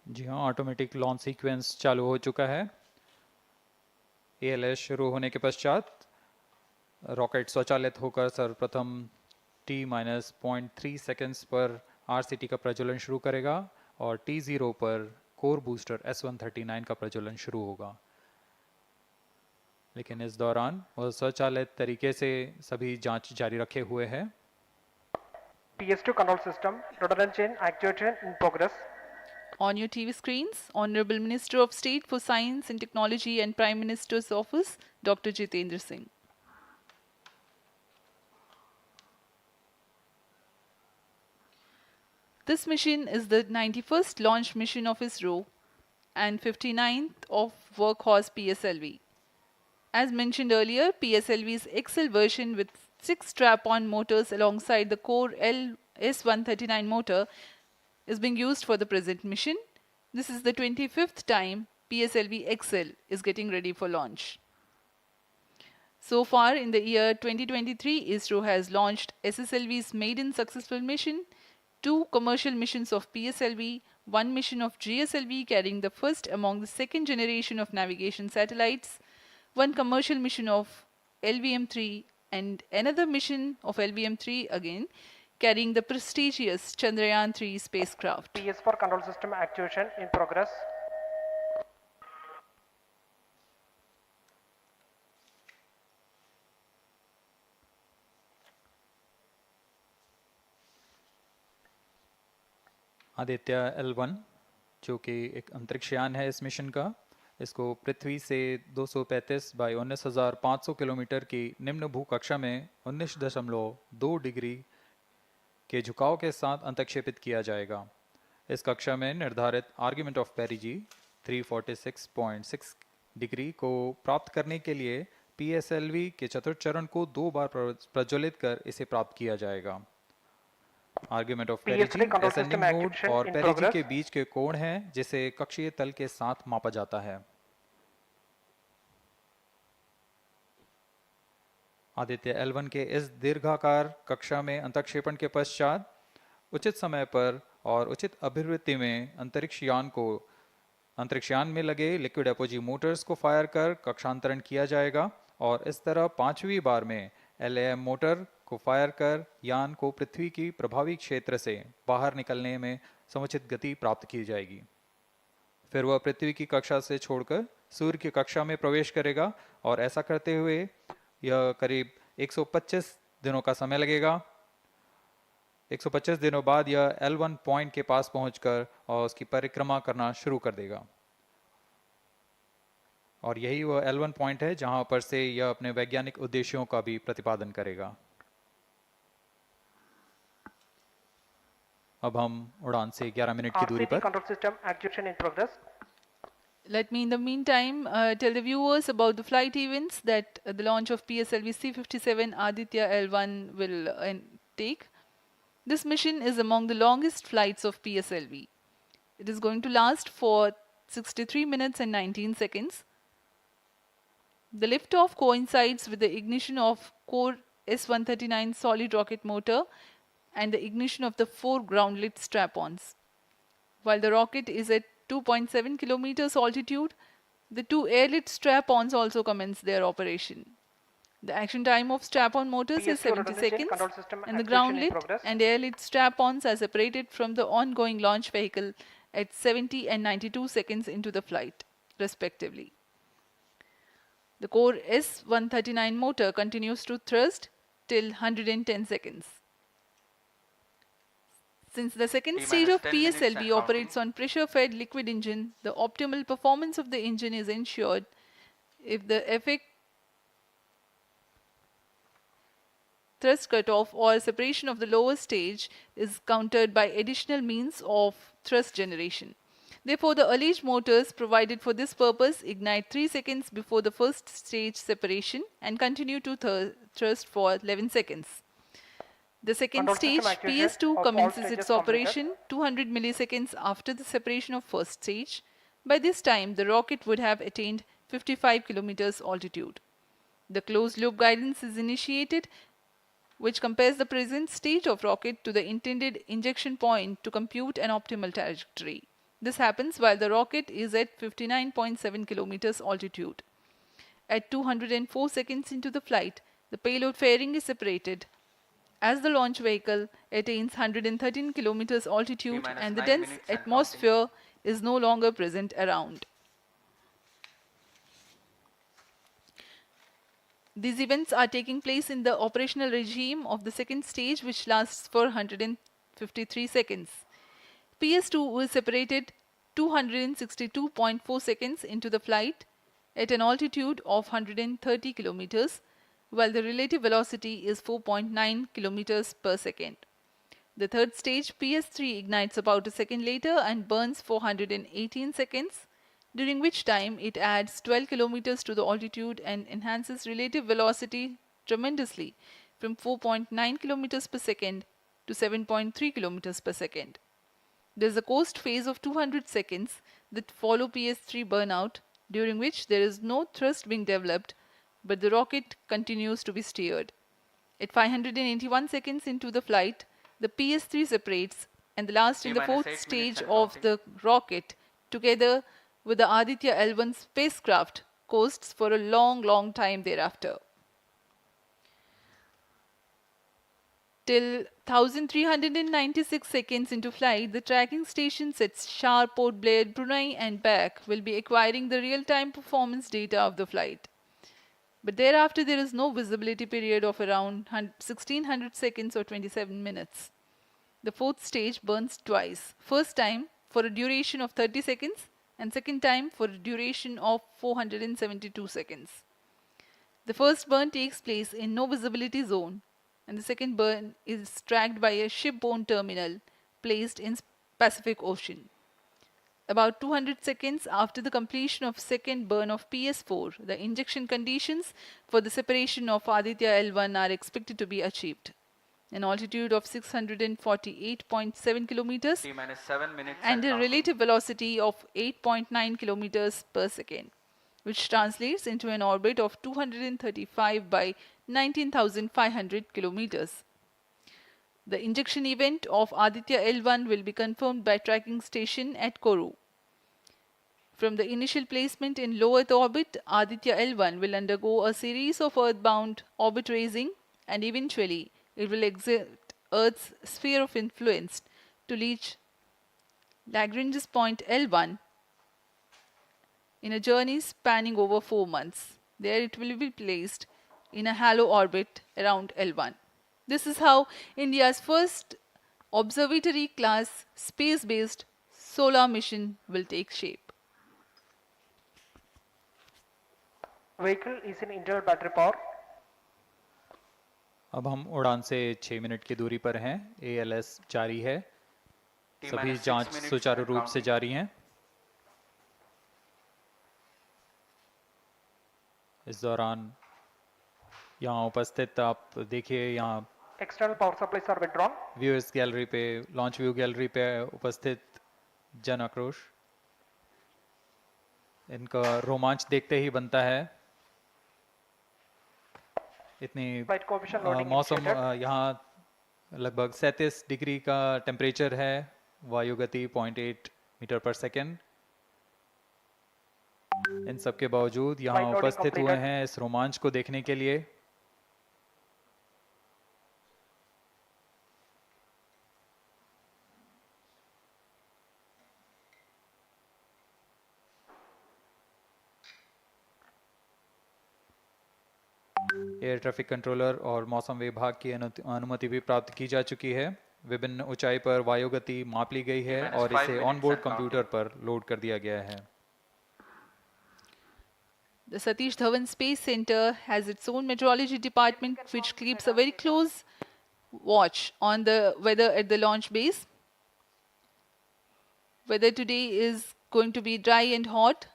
जी हाँ, automatic launch sequence चालू हो चुका है। ALS शुरू होने के पश्चात रॉकेट स्वचालित होकर सर्वप्रथम T-0.3 सेकेंड्स पर RCT का प्रज्वलन शुरू करेगा और T0 पर कोर बूस्टर S139 का प्रज्वलन शुरू होगा। लेकिन इस दौरान वह स्वचालित तरीके से सभी जांच जारी रखे हुए है। PS2 control system, rudder and chain actuation in progress. On your TV screens, Honorable Minister of State for Science and Technology and Prime Minister's Office, Dr. Jitendra Singh. This mission is the 91st launch mission of ISRO and 59th of Workhorse PSLV. As mentioned earlier, PSLV's XL version with 6 strap-on motors alongside the core S139 motor is being used for the present mission. This is the 25th time PSLV XL is getting ready for launch. So far in the year 2023, ISRO has launched SSLV's maiden successful mission, 2 commercial missions of PSLV, 1 mission of GSLV carrying the first among the second generation of navigation satellites, 1 commercial mission of LVM-3 and another mission of LVM-3 again carrying the prestigious Chandrayaan-3 spacecraft. PS4 control system actuation in progress. Aditya L1 जो कि एक अंतरिक्षयान है इस mission का, इसको पृथ्वी से 235 by 19,500 kilometre की निम्न भूकक्षा में 19.2 डिग्री के झुकाव के साथ अंतक्षेपित किया जाएगा। इस कक्षा में निर्धारित आर्ग्यूमेंट ऑफ पेरिजी 346.6 डिग्री को प्राप्त करने के लिए PSLV के चतुर्थ चरण को 2 बार प्रज्वलित कर इसे प्राप्त किया जाएगा। आर्ग्यूमेंट ऑफ पेरिजी असेंडिंग मोड और पेरिजी के बीच के कोण है जिसे कक्षीय तल के साथ मापा जाता है। आदित्य L1 के इस दीर्घाकार कक्षा में अंतक्षेपण के पश्चात उचित समय पर और उचित अभिवृत्ति में अंतरिक्षयान में लगे लिक्विड एपोजी मोटर्स को फायर कर कक्षांतरण किया जाएगा और इस तरह 5वीं बार में LAM मोटर को फायर कर यान को पृथ्वी की प्रभावी क्षेत्र से बाहर निकलने में समुचित गति प्राप्त की जाएगी। फिर वह पृथ्वी की कक्षा से छोड़कर सूर्य की कक्षा में प्रवेश करेगा और ऐसा करते हुए यह करीब 125 दिनों का समय लगेगा। 125 दिनों बाद यह L1 पॉइंट के पास पहुंचकर और उसकी परिक्रमा करना शुरू कर देगा और यही वह L1 पॉइंट है जहां पर से यह अपने वैज्ञानिक उद्देश्यों का भी प्रतिपादन करेगा। अब हम उड़ान से 11 मिनट की दूरी पर control system actuation in progress. Let me in the meantime tell the viewers about the flight events that the launch of PSLV C-57 Aditya L1 will take. This mission is among the longest flights of PSLV. It is going to last for 63 minutes and 19 seconds. The liftoff coincides with the ignition of core S139 solid rocket motor and the ignition of the 4 groundlet strap-ons. While the rocket is at 2.7 kilometers altitude, the 2 airlit strap-ons also commence their operation. The action time of strap-on motors is 70 seconds and the groundlet and airlit strap-ons are separated from the ongoing launch vehicle at 70 and 92 seconds into the flight, respectively. The core S139 motor continues to thrust till 110 seconds. Since the second stage of PSLV operates on pressure-fed liquid engine, the optimal performance of the engine is ensured if the effect thrust cutoff or separation of the lower stage is countered by additional means of thrust generation. Therefore, the alleged motors provided for this purpose ignite 3 seconds before the first stage separation and continue to thrust for 11 seconds. The second stage, PS2, commences its operation 200 milliseconds after the separation of first stage. By this time, the rocket would have attained 55 kilometers altitude. The closed-loop guidance is initiated, which compares the present state of rocket to the intended injection point to compute an optimal trajectory. This happens while the rocket is at 59.7 kilometers altitude. At 204 seconds into the flight, the payload fairing is separated. As the launch vehicle attains 113 kilometers altitude and the dense atmosphere is no longer present around. These events are taking place in the operational regime of the second stage, which lasts for 153 seconds. PS2 is separated 262.4 seconds into the flight at an altitude of 130 kilometers, while the relative velocity is 4.9 kilometers per second. The third stage, PS3, ignites about a second later and burns for 118 seconds, during which time it adds 12 kilometers to the altitude and enhances relative velocity tremendously from 4.9 kilometers per second to 7.3 kilometers per second. There is a coast phase of 200 seconds that follow PS3 burnout, during which there is no thrust being developed, but the rocket continues to be steered. At 581 seconds into the flight, the PS3 separates, and the last in the fourth stage of the rocket, together with the Aditya L1 spacecraft, coasts for a long time thereafter. Till 1396 seconds into flight, the tracking stations at Shar, Port Blair, Brunei and back will be acquiring the real-time performance data of the flight. But thereafter there is no visibility period of around 1600 seconds or 27 minutes. The fourth stage burns twice. First time for a duration of 30 seconds and second time for a duration of 472 seconds. The first burn takes place in no visibility zone, and the second burn is tracked by a shipborne terminal placed in Pacific Ocean. About 200 seconds after the completion of second burn of PS4, the injection conditions for the separation of Aditya L1 are expected to be achieved. An altitude of 648.7 kilometers T-7 minutes and a relative velocity of 8.9 kilometers per second, which translates into an orbit of 235 by 19,500 kilometers. The injection event of Aditya L1 will be confirmed by tracking station at Kourou. From the initial placement in low Earth orbit, Aditya L1 will undergo a series of earthbound orbit raising, and eventually it will exit Earth's sphere of influence to reach Lagrange's point L1 in a journey spanning over 4 months. There it will be placed in a halo orbit around L1. This is how India's first observatory class space-based solar mission will take shape. Vehicle is in internal battery power. अब हम उड़ान से 6 minute की दूरी पर हैं। ALS जारी है। सभी जांच सुचारू रूप से जारी हैं। इस दौरान यहाँ उपस्थित आप देखिए, यहाँ External power supplies are withdrawn. Viewers gallery पे, लॉन्च व्यू गैलरी पे उपस्थित जन आक्रोश, इनका रोमांच देखते ही बनता है। इतनी Flight coefficient loading मौसम initiated. यहाँ लगभग 37 डिग्री का टेम्परेचर है, वायु गति 0.8 मीटर पर सेकेंड। इन सब के बावजूद यहाँ Flight loading उपस्थित हुए completed. हैं इस रोमांच को देखने के लिए। एयर ट्रैफिक कंट्रोलर और मौसम विभाग की अनुमति भी प्राप्त की जा चुकी है। विभिन्न ऊंचाई पर वायु गति माप ली गई है और इसे ऑनबोर्ड कंप्यूटर पर लोड कर दिया गया है। The Satish Dhawan Space Center has its own meteorology department which keeps a very close watch on the weather at the launch base. Weather today is going to be dry and hot.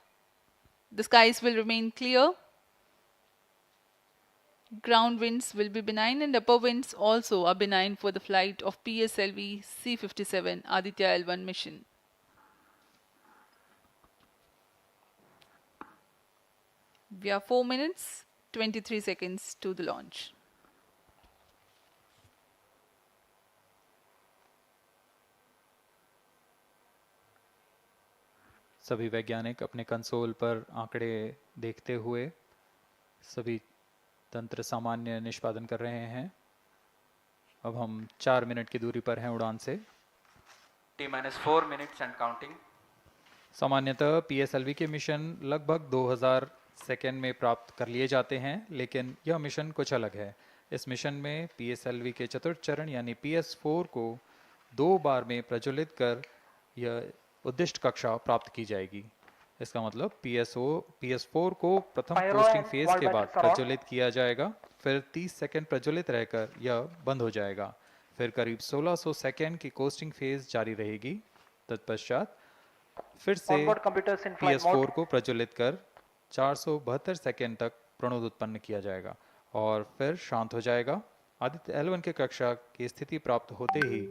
The skies will remain clear. Ground winds will be benign and upper winds also are benign for the flight of PSLV C-57 Aditya L1 mission. We are 4 minutes, 23 seconds to the launch. सभी वैज्ञानिक अपने console पर आंकड़े देखते हुए सभी तंत्र सामान्य निष्पादन कर रहे हैं। अब हम 4 मिनट की दूरी पर हैं उड़ान से। T-4 minutes and counting. सामान्यतः पीएसएलवी के मिशन लगभग 2000 सेकेंड में प्राप्त कर लिए जाते हैं, लेकिन यह मिशन कुछ अलग है। इस मिशन में पीएसएलवी के चतुर्थ चरण यानी PS4 को 2 बार में प्रज्वलित कर यह उद्दिष्ट कक्षा प्राप्त की जाएगी। इसका मतलब PS4 को प्रथम Pyro costing and phase wall के बाद bandits are on. प्रज्वलित किया जाएगा, फिर 30 सेकेंड प्रज्वलित रहकर यह बंद हो जाएगा, फिर करीब 1600 सेकेंड की कोस्टिंग फेज जारी रहेगी। तत्पश्चात फिर से Onboard computers in flight PS4 mode. को प्रज्वलित कर 472 सेकेंड तक प्रणोद उत्पन्न किया जाएगा और फिर शांत हो जाएगा। आदित्य L1 के कक्षा की स्थिति प्राप्त होते ही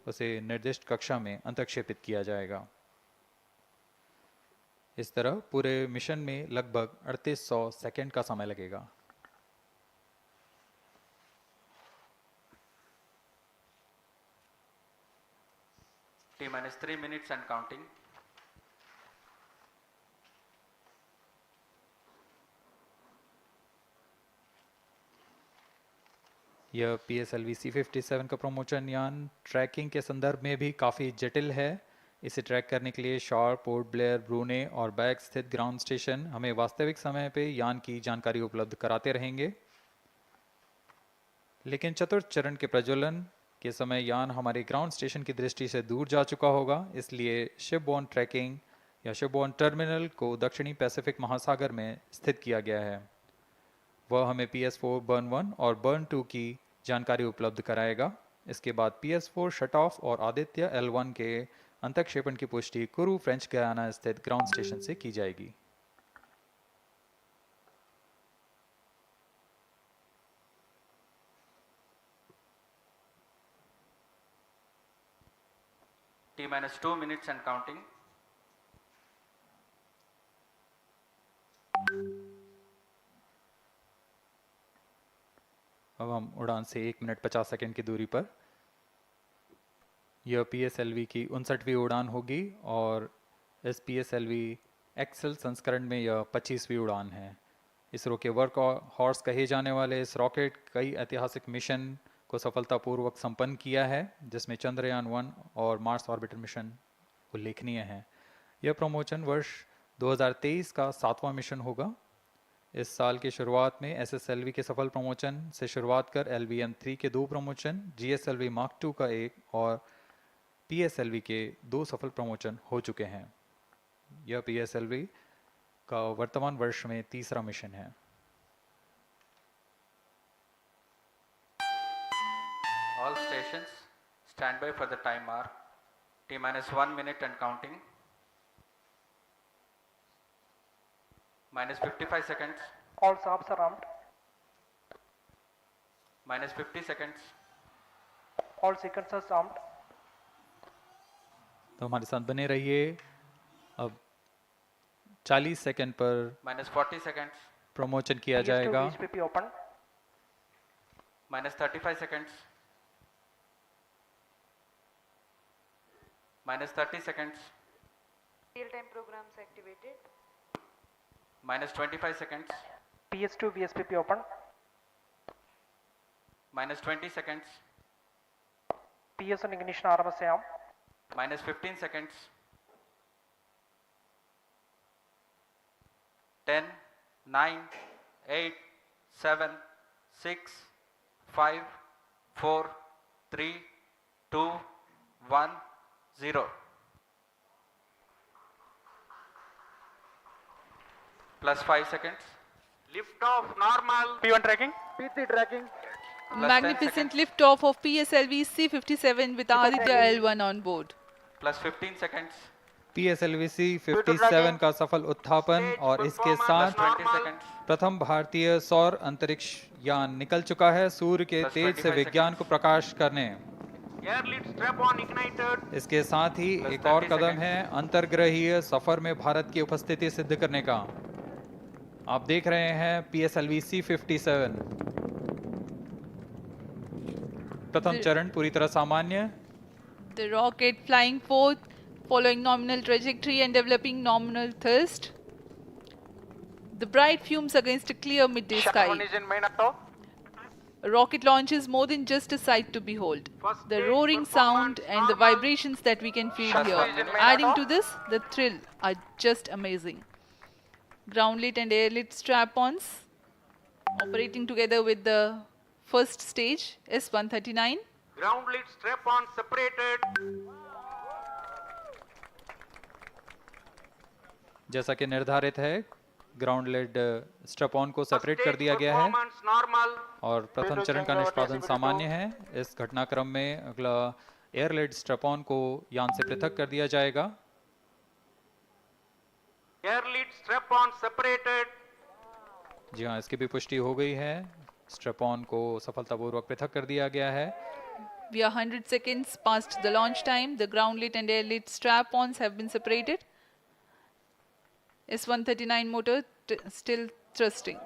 उसे निर्दिष्ट कक्षा में अंतक्षेपित किया जाएगा। इस तरह पूरे मिशन में लगभग 3800 सेकेंड का समय लगेगा। T-3 minutes and counting. यह PSLV C57 का प्रमोशन यान ट्रैकिंग के संदर्भ में भी काफ़ी जटिल है। इसे ट्रैक करने के लिए शॉर, पोर्ट ब्लेयर, ब्रूने और बैग स्थित ग्राउंड स्टेशन हमें वास्तविक समय पे यान की जानकारी उपलब्ध कराते रहेंगे। लेकिन चतुर्थ चरण के प्रज्वलन के समय यान हमारे ग्राउंड स्टेशन की दृष्टि से दूर जा चुका होगा, इसलिए शिपबोर्न ट्रैकिंग या शिपबोर्न टर्मिनल को दक्षिणी पैसिफिक महासागर में स्थित किया गया है। वह हमें PS4 बर्न 1 और बर्न 2 की जानकारी उपलब्ध कराएगा। इसके बाद PS4 शट ऑफ और आदित्य L1 के अंतक्षेपण की पुष्टि कुरु फ्रेंच गयाना स्थित ग्राउंड स्टेशन से की जाएगी। T-2 minutes and counting. अब हम उड़ान से 1 मिनट 50 सेकेंड की दूरी पर। यह PSLV की 59वीं उड़ान होगी और इस PSLV एक्सेल संस्करण में यह 25वीं उड़ान है। इसरो के वर्क हॉर्स कहे जाने वाले इस रॉकेट कई ऐतिहासिक मिशन को सफलतापूर्वक संपन्न किया है, जिसमें चंद्रयान-1 और मार्स ऑर्बिटर मिशन उल्लेखनीय हैं। यह प्रमोशन वर्ष 2023 का 7वां मिशन होगा। इस साल की शुरुआत में SSLV के सफल प्रमोशन से शुरुआत कर LVM-3 के 2 प्रमोशन, GSLV Mark II का 1 और PSLV के 2 सफल प्रमोशन हो चुके हैं। यह PSLV का वर्तमान वर्ष में 3रा मिशन है। All stations stand by for the time mark. T-1 minute and counting. Minus 55 seconds. All shafts are armed. Minus 50 seconds. All sequencers armed. तो हमारे साथ बने रहिए। अब 40 सेकंड पर Minus 40 seconds. प्रमोशन किया PS2 जाएगा। VHPP open. Minus 35 seconds. Minus 30 seconds. Real-time programs activated. Minus 25 seconds. PS2 VSPP open. Minus 20 seconds. PS1 ignition RMS arm. Minus 15 seconds. 10, 9, 8, 7, 6, 5, 4, 3, 2, 1, 0. Plus 5 seconds. Lift off normal. P1 tracking. P3 tracking. Plus 10 Magnificent seconds. liftoff of PSLV C57 with Aditya L1 on board. Plus 15 seconds. PSLV C57 का सफल उत्थापन और इसके साथ Plus 20 seconds. प्रथम भारतीय सौर अंतरिक्ष यान निकल चुका है सूर्य के Plus तेज से 25 विज्ञान को प्रकाश करने। Air lead strap on ignited. इसके साथ ही Plus एक और 30 कदम seconds. है अंतर्ग्रहीय सफर में भारत की उपस्थिति सिद्ध करने का। आप देख रहे हैं PSLV C57 प्रथम चरण पूरी तरह सामान्य। The rocket flying forth following nominal trajectory and developing nominal thrust. The bright fumes against a clear midday Shaft sky. one is in main auto. A rocket launch is more than just a sight to behold. First The stage roaring sound performance and the normal. vibrations that we can feel Shaft here, one is in main adding auto. to this, the thrill, are just amazing. Ground-lit and air-lit strap-ons operating together with the first stage, S139. Ground lit strap on separated. जैसा कि निर्धारित है, ground lead स्ट्रप on को First separate कर stage दिया गया है performance normal. और प्रथम चरण का निष्पादन सामान्य है। इस घटनाक्रम में अगला एयर लेड स्ट्रप ऑन को यान से पृथक कर दिया जाएगा। Air lit strap on separated. जी हाँ, इसकी भी पुष्टि हो गई है। स्ट्रप ऑन को सफलतापूर्वक पृथक कर दिया गया है। We are 100 seconds past the launch time. The ground-lit and air-lit strap-ons have been separated. S139 motor still thrusting.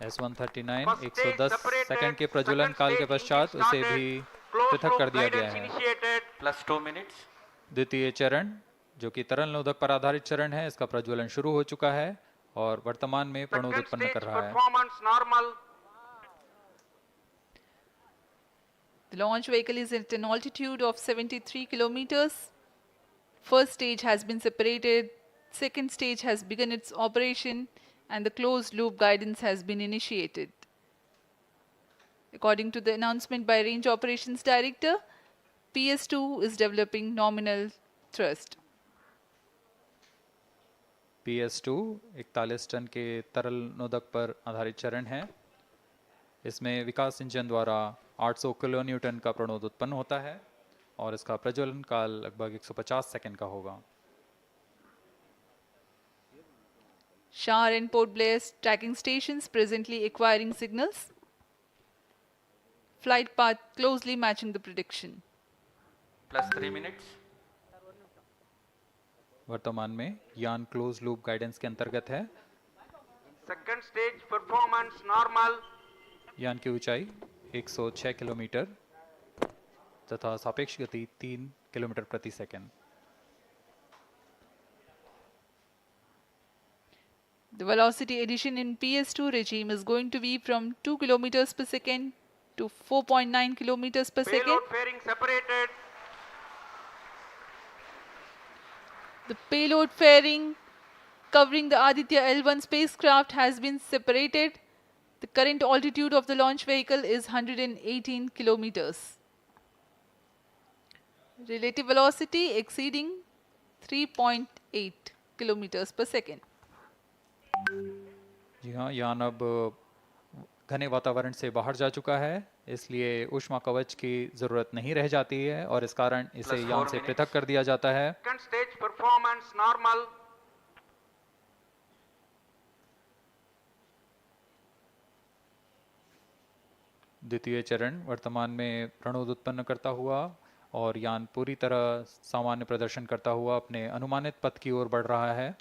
S139 First stage 110 separated. Second के प्रज्वलन Second काल के stage पश्चात engine उसे started. भी Closed पृथक loop कर दिया गया guidance है। initiated. Plus 2 minutes. द्वितीय चरण जो कि तरल नोदक पर आधारित चरण है, इसका प्रज्वलन शुरू हो चुका है और वर्तमान में प्रणोद Second उत्पन्न stage कर रहा है। performance normal. The launch vehicle is at an altitude of 73 kilometers. First stage has been separated. Second stage has begun its operation and the closed loop guidance has been initiated. According to the announcement by Range Operations Director, PS2 is developing nominal thrust. PS2 41 ton के तरल नोदक पर आधारित चरण है। इसमें विकास engine द्वारा 800 kilo Newton का प्रणोद उत्पन्न होता है और इसका प्रज्वलन काल लगभग 150 सेकंड का होगा। Shar and Port Blair tracking stations presently acquiring signals. Flight path closely matching the prediction. Plus 3 minutes. वर्तमान में यान क्लोज लूप गाइडेंस के अंतर्गत है। Second stage performance normal. यान की ऊंचाई 106 किलोमीटर तथा सापेक्ष गति 3 किलोमीटर प्रति second. The velocity addition in PS2 regime is going to be from 2 kilometers per second to 4.9 kilometers per second. Payload fairing separated. The payload fairing covering the Aditya L1 spacecraft has been separated. The current altitude of the launch vehicle is 118 kilometers. Relative velocity exceeding 3.8 kilometers per second. जी हाँ, यान अब घने वातावरण से बाहर जा चुका है, इसलिए ऊष्मा कवच की जरूरत नहीं रह जाती है और इस कारण इसे Plus यान 4 से minutes. पृथक कर दिया जाता है। Second stage performance normal. द्वितीय चरण वर्तमान में प्रणोद उत्पन्न करता हुआ और यान पूरी तरह सामान्य प्रदर्शन करता हुआ अपने अनुमानित पथ की ओर बढ़ रहा है।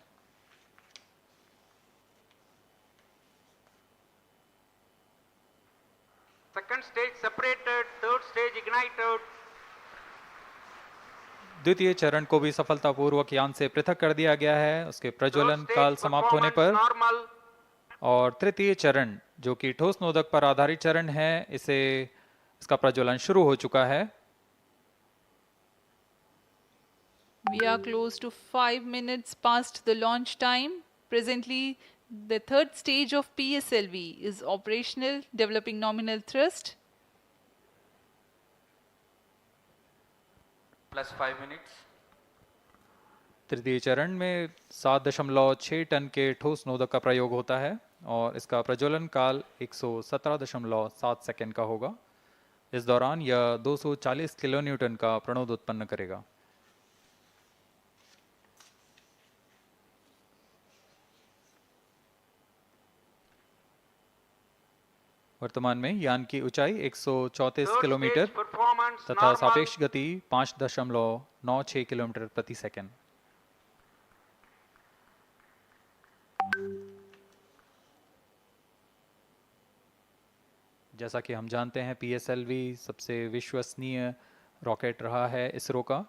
Second stage separated. Third stage ignited. द्वितीय चरण को भी सफलतापूर्वक यान से पृथक कर दिया गया है उसके प्रज्वलन Third stage काल समाप्त होने पर। performance normal. और तृतीय चरण जो कि ठोस नोदक पर आधारित चरण है, इसका प्रज्वलन शुरू हो चुका है। We are close to 5 minutes past the launch time. Presently, the third stage of PSLV is operational, developing nominal thrust. Plus 5 minutes. तृतीय चरण में 7.6 टन के ठोस नोदक का प्रयोग होता है और इसका प्रज्वलन काल 117.7 सेकंड का होगा। इस दौरान यह 240 किलो न्यूटन का प्रणोद उत्पन्न करेगा। वर्तमान में यान की ऊंचाई 134 Third किलोमीटर stage performance तथा normal. सापेक्ष गति 5.96 किलोमीटर प्रति सेकंड। जैसा कि हम जानते हैं, PSLV सबसे विश्वसनीय रॉकेट रहा है इसरो का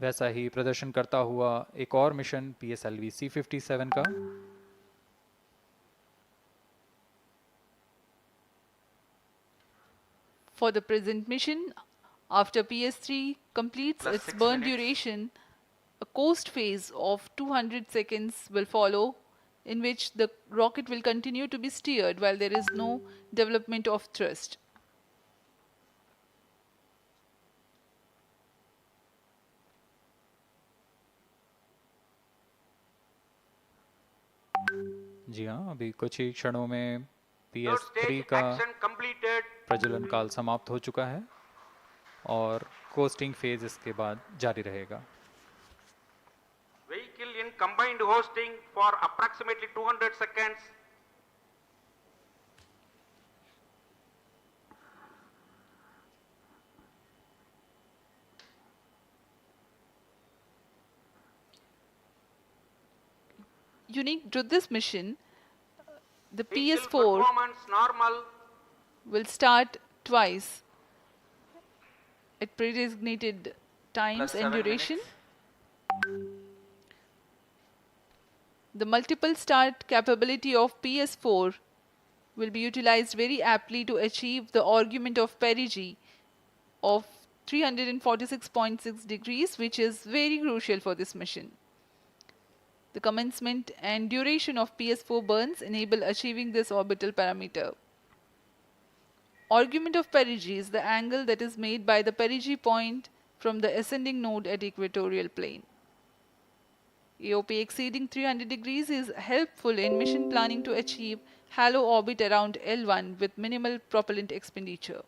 वैसा ही प्रदर्शन करता हुआ एक और मिशन PSLV C-57 का। For the present mission, after PS3 completes Plus its 6 burn minutes. duration, a coast phase of 200 seconds will follow, in which the rocket will continue to be steered while there is no development of thrust. जी हाँ, अभी कुछ ही क्षणों में Third PS3 stage का action completed. प्रज्वलन काल समाप्त हो चुका है और कोस्टिंग फेज इसके बाद जारी रहेगा। Vehicle in combined hosting for approximately 200 seconds. Unique to this mission, the Vehicle PS4 performance normal. will start twice at pre-designated times Plus and 7 duration. minutes. The multiple start capability of PS4 will be utilized very aptly to achieve the argument of perigee of 346.6 degrees, which is very crucial for this mission. The commencement and duration of PS4 burns enable achieving this orbital parameter. Argument of perigee is the angle that is made by the perigee point from the ascending node at equatorial plane. AOP exceeding 300 degrees is helpful in mission planning to achieve halo orbit around L1 with minimal propellant expenditure.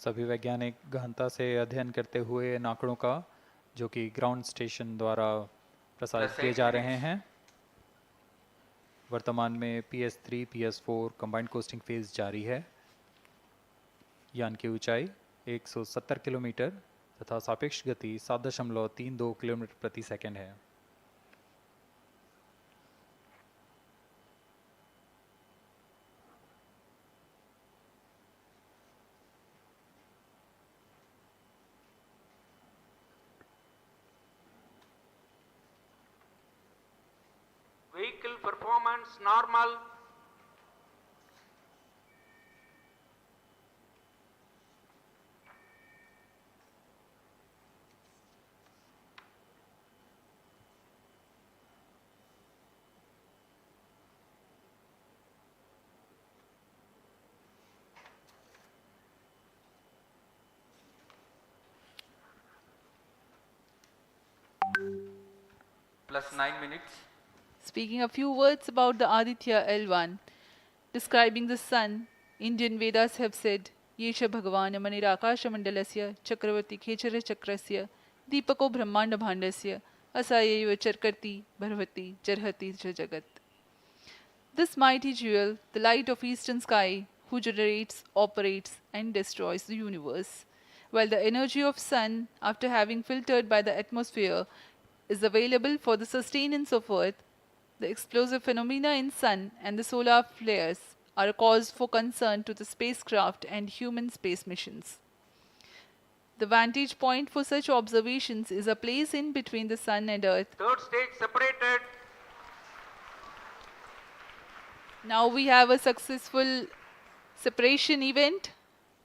सभी वैज्ञानिक गहनता से अध्ययन करते हुए इन आंकड़ों का, जो कि ग्राउंड स्टेशन द्वारा प्रसारित Plus किए 8 जा minutes. रहे हैं। वर्तमान में PS3 PS4 combined costing phase जारी है। यान की ऊंचाई 170 किलोमीटर तथा सापेक्ष गति 7.32 किलोमीटर प्रति सेकंड है। Vehicle performance normal. Plus 9 minutes. Speaking a few words about the Aditya L1, describing the sun, Indian Vedas have said, Yesha Bhagavan Manirakasha Mandalasya Chakravarti Khechara Chakrasya Deepako Brahmanda Bhandasya Asayeva Charkarti Bharvati Jarhati Jagat. This mighty jewel, the light of eastern sky, who generates, operates and destroys the universe, while the energy of sun, after having filtered by the atmosphere, is available for the sustenance of earth, the explosive phenomena in sun and the solar flares are a cause for concern to the spacecraft and human space missions. The vantage point for such observations is a place in between the sun and earth. Third stage separated. Now we have a successful separation event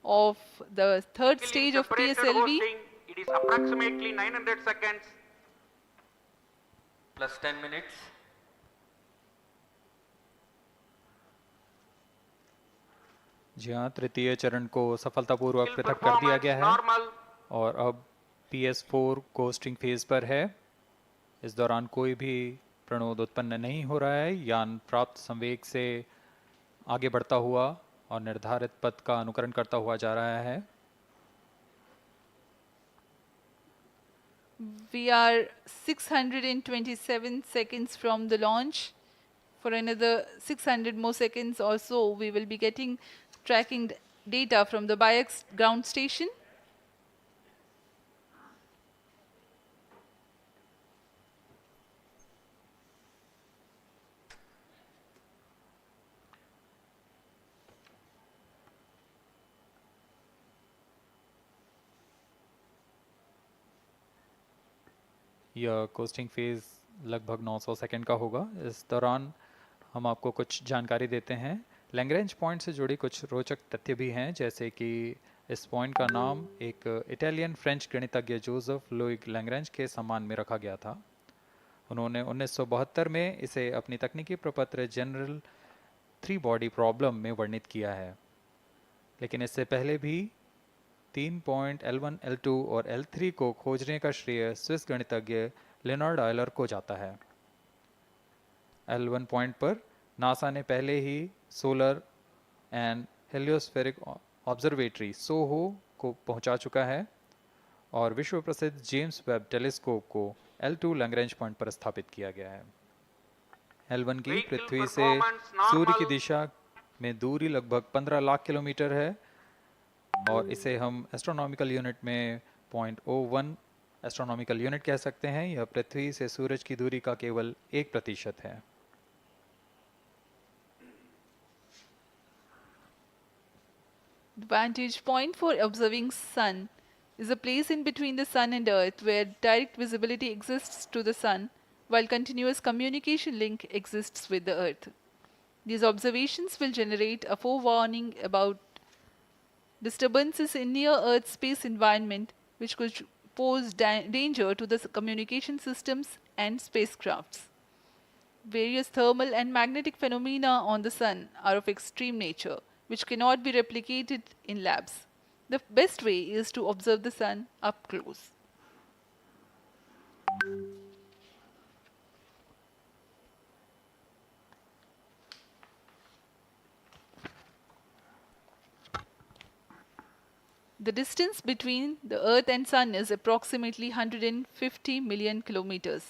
of the third Vehicle in stage of separated PSLV. hosting. It is approximately 900 seconds. Plus 10 minutes. जी हाँ, तृतीय चरण को सफलतापूर्वक Vehicle पृथक कर दिया performance गया है normal. और अब PS4 कोस्टिंग फेज पर है। इस दौरान कोई भी प्रणोद उत्पन्न नहीं हो रहा है। यान प्राप्त संवेग से आगे बढ़ता हुआ और निर्धारित पथ का अनुकरण करता हुआ जा रहा है। We are 627 seconds from the launch. For another 600 more seconds or so, we will be getting tracking data from the BIAX ground station. यह कोस्टिंग फेज़ लगभग 900 सेकंड का होगा। इस दौरान हम आपको कुछ जानकारी देते हैं। लैग्रेंज पॉइंट से जुड़ी कुछ रोचक तथ्य भी हैं, जैसे कि इस पॉइंट का नाम एक इटालियन फ्रेंच गणितज्ञ जोसेफ लुइग लैग्रेंज के सम्मान में रखा गया था। उन्होंने 1972 में इसे अपनी तकनीकी प्रपत्र जनरल 3 बॉडी प्रॉब्लम में वर्णित किया है, लेकिन इससे पहले भी 3 पॉइंट L1, L2 और L3 को खोजने का श्रेय स्विस गणितज्ञ लियोनार्ड आयलर को जाता है। L1 पॉइंट पर नासा ने पहले ही सोलर एंड हेलियोस्फेरिक ऑब्जर्वेटरी सोहो को पहुंचा चुका है और विश्व प्रसिद्ध जेम्स वेब टेलीस्कोप को L2 लैग्रेंज पॉइंट पर स्थापित किया गया है। L1 की Vehicle पृथ्वी से performance सूर्य की normal. दिशा में दूरी लगभग 15 लाख किलोमीटर है और इसे हम एस्ट्रोनॉमिकल यूनिट में 0.01 एस्ट्रोनॉमिकल यूनिट कह सकते हैं। यह पृथ्वी से सूरज की दूरी का केवल 1% है। The vantage point for observing sun is a place in between the sun and earth where direct visibility exists to the sun while continuous communication link exists with the earth. These observations will generate a forewarning about disturbances in near earth space environment which could pose danger to the communication systems and spacecrafts. Various thermal and magnetic phenomena on the sun are of extreme nature, which cannot be replicated in labs. The best way is to observe the sun up close. The distance between the Earth and Sun is approximately 150 million kilometers.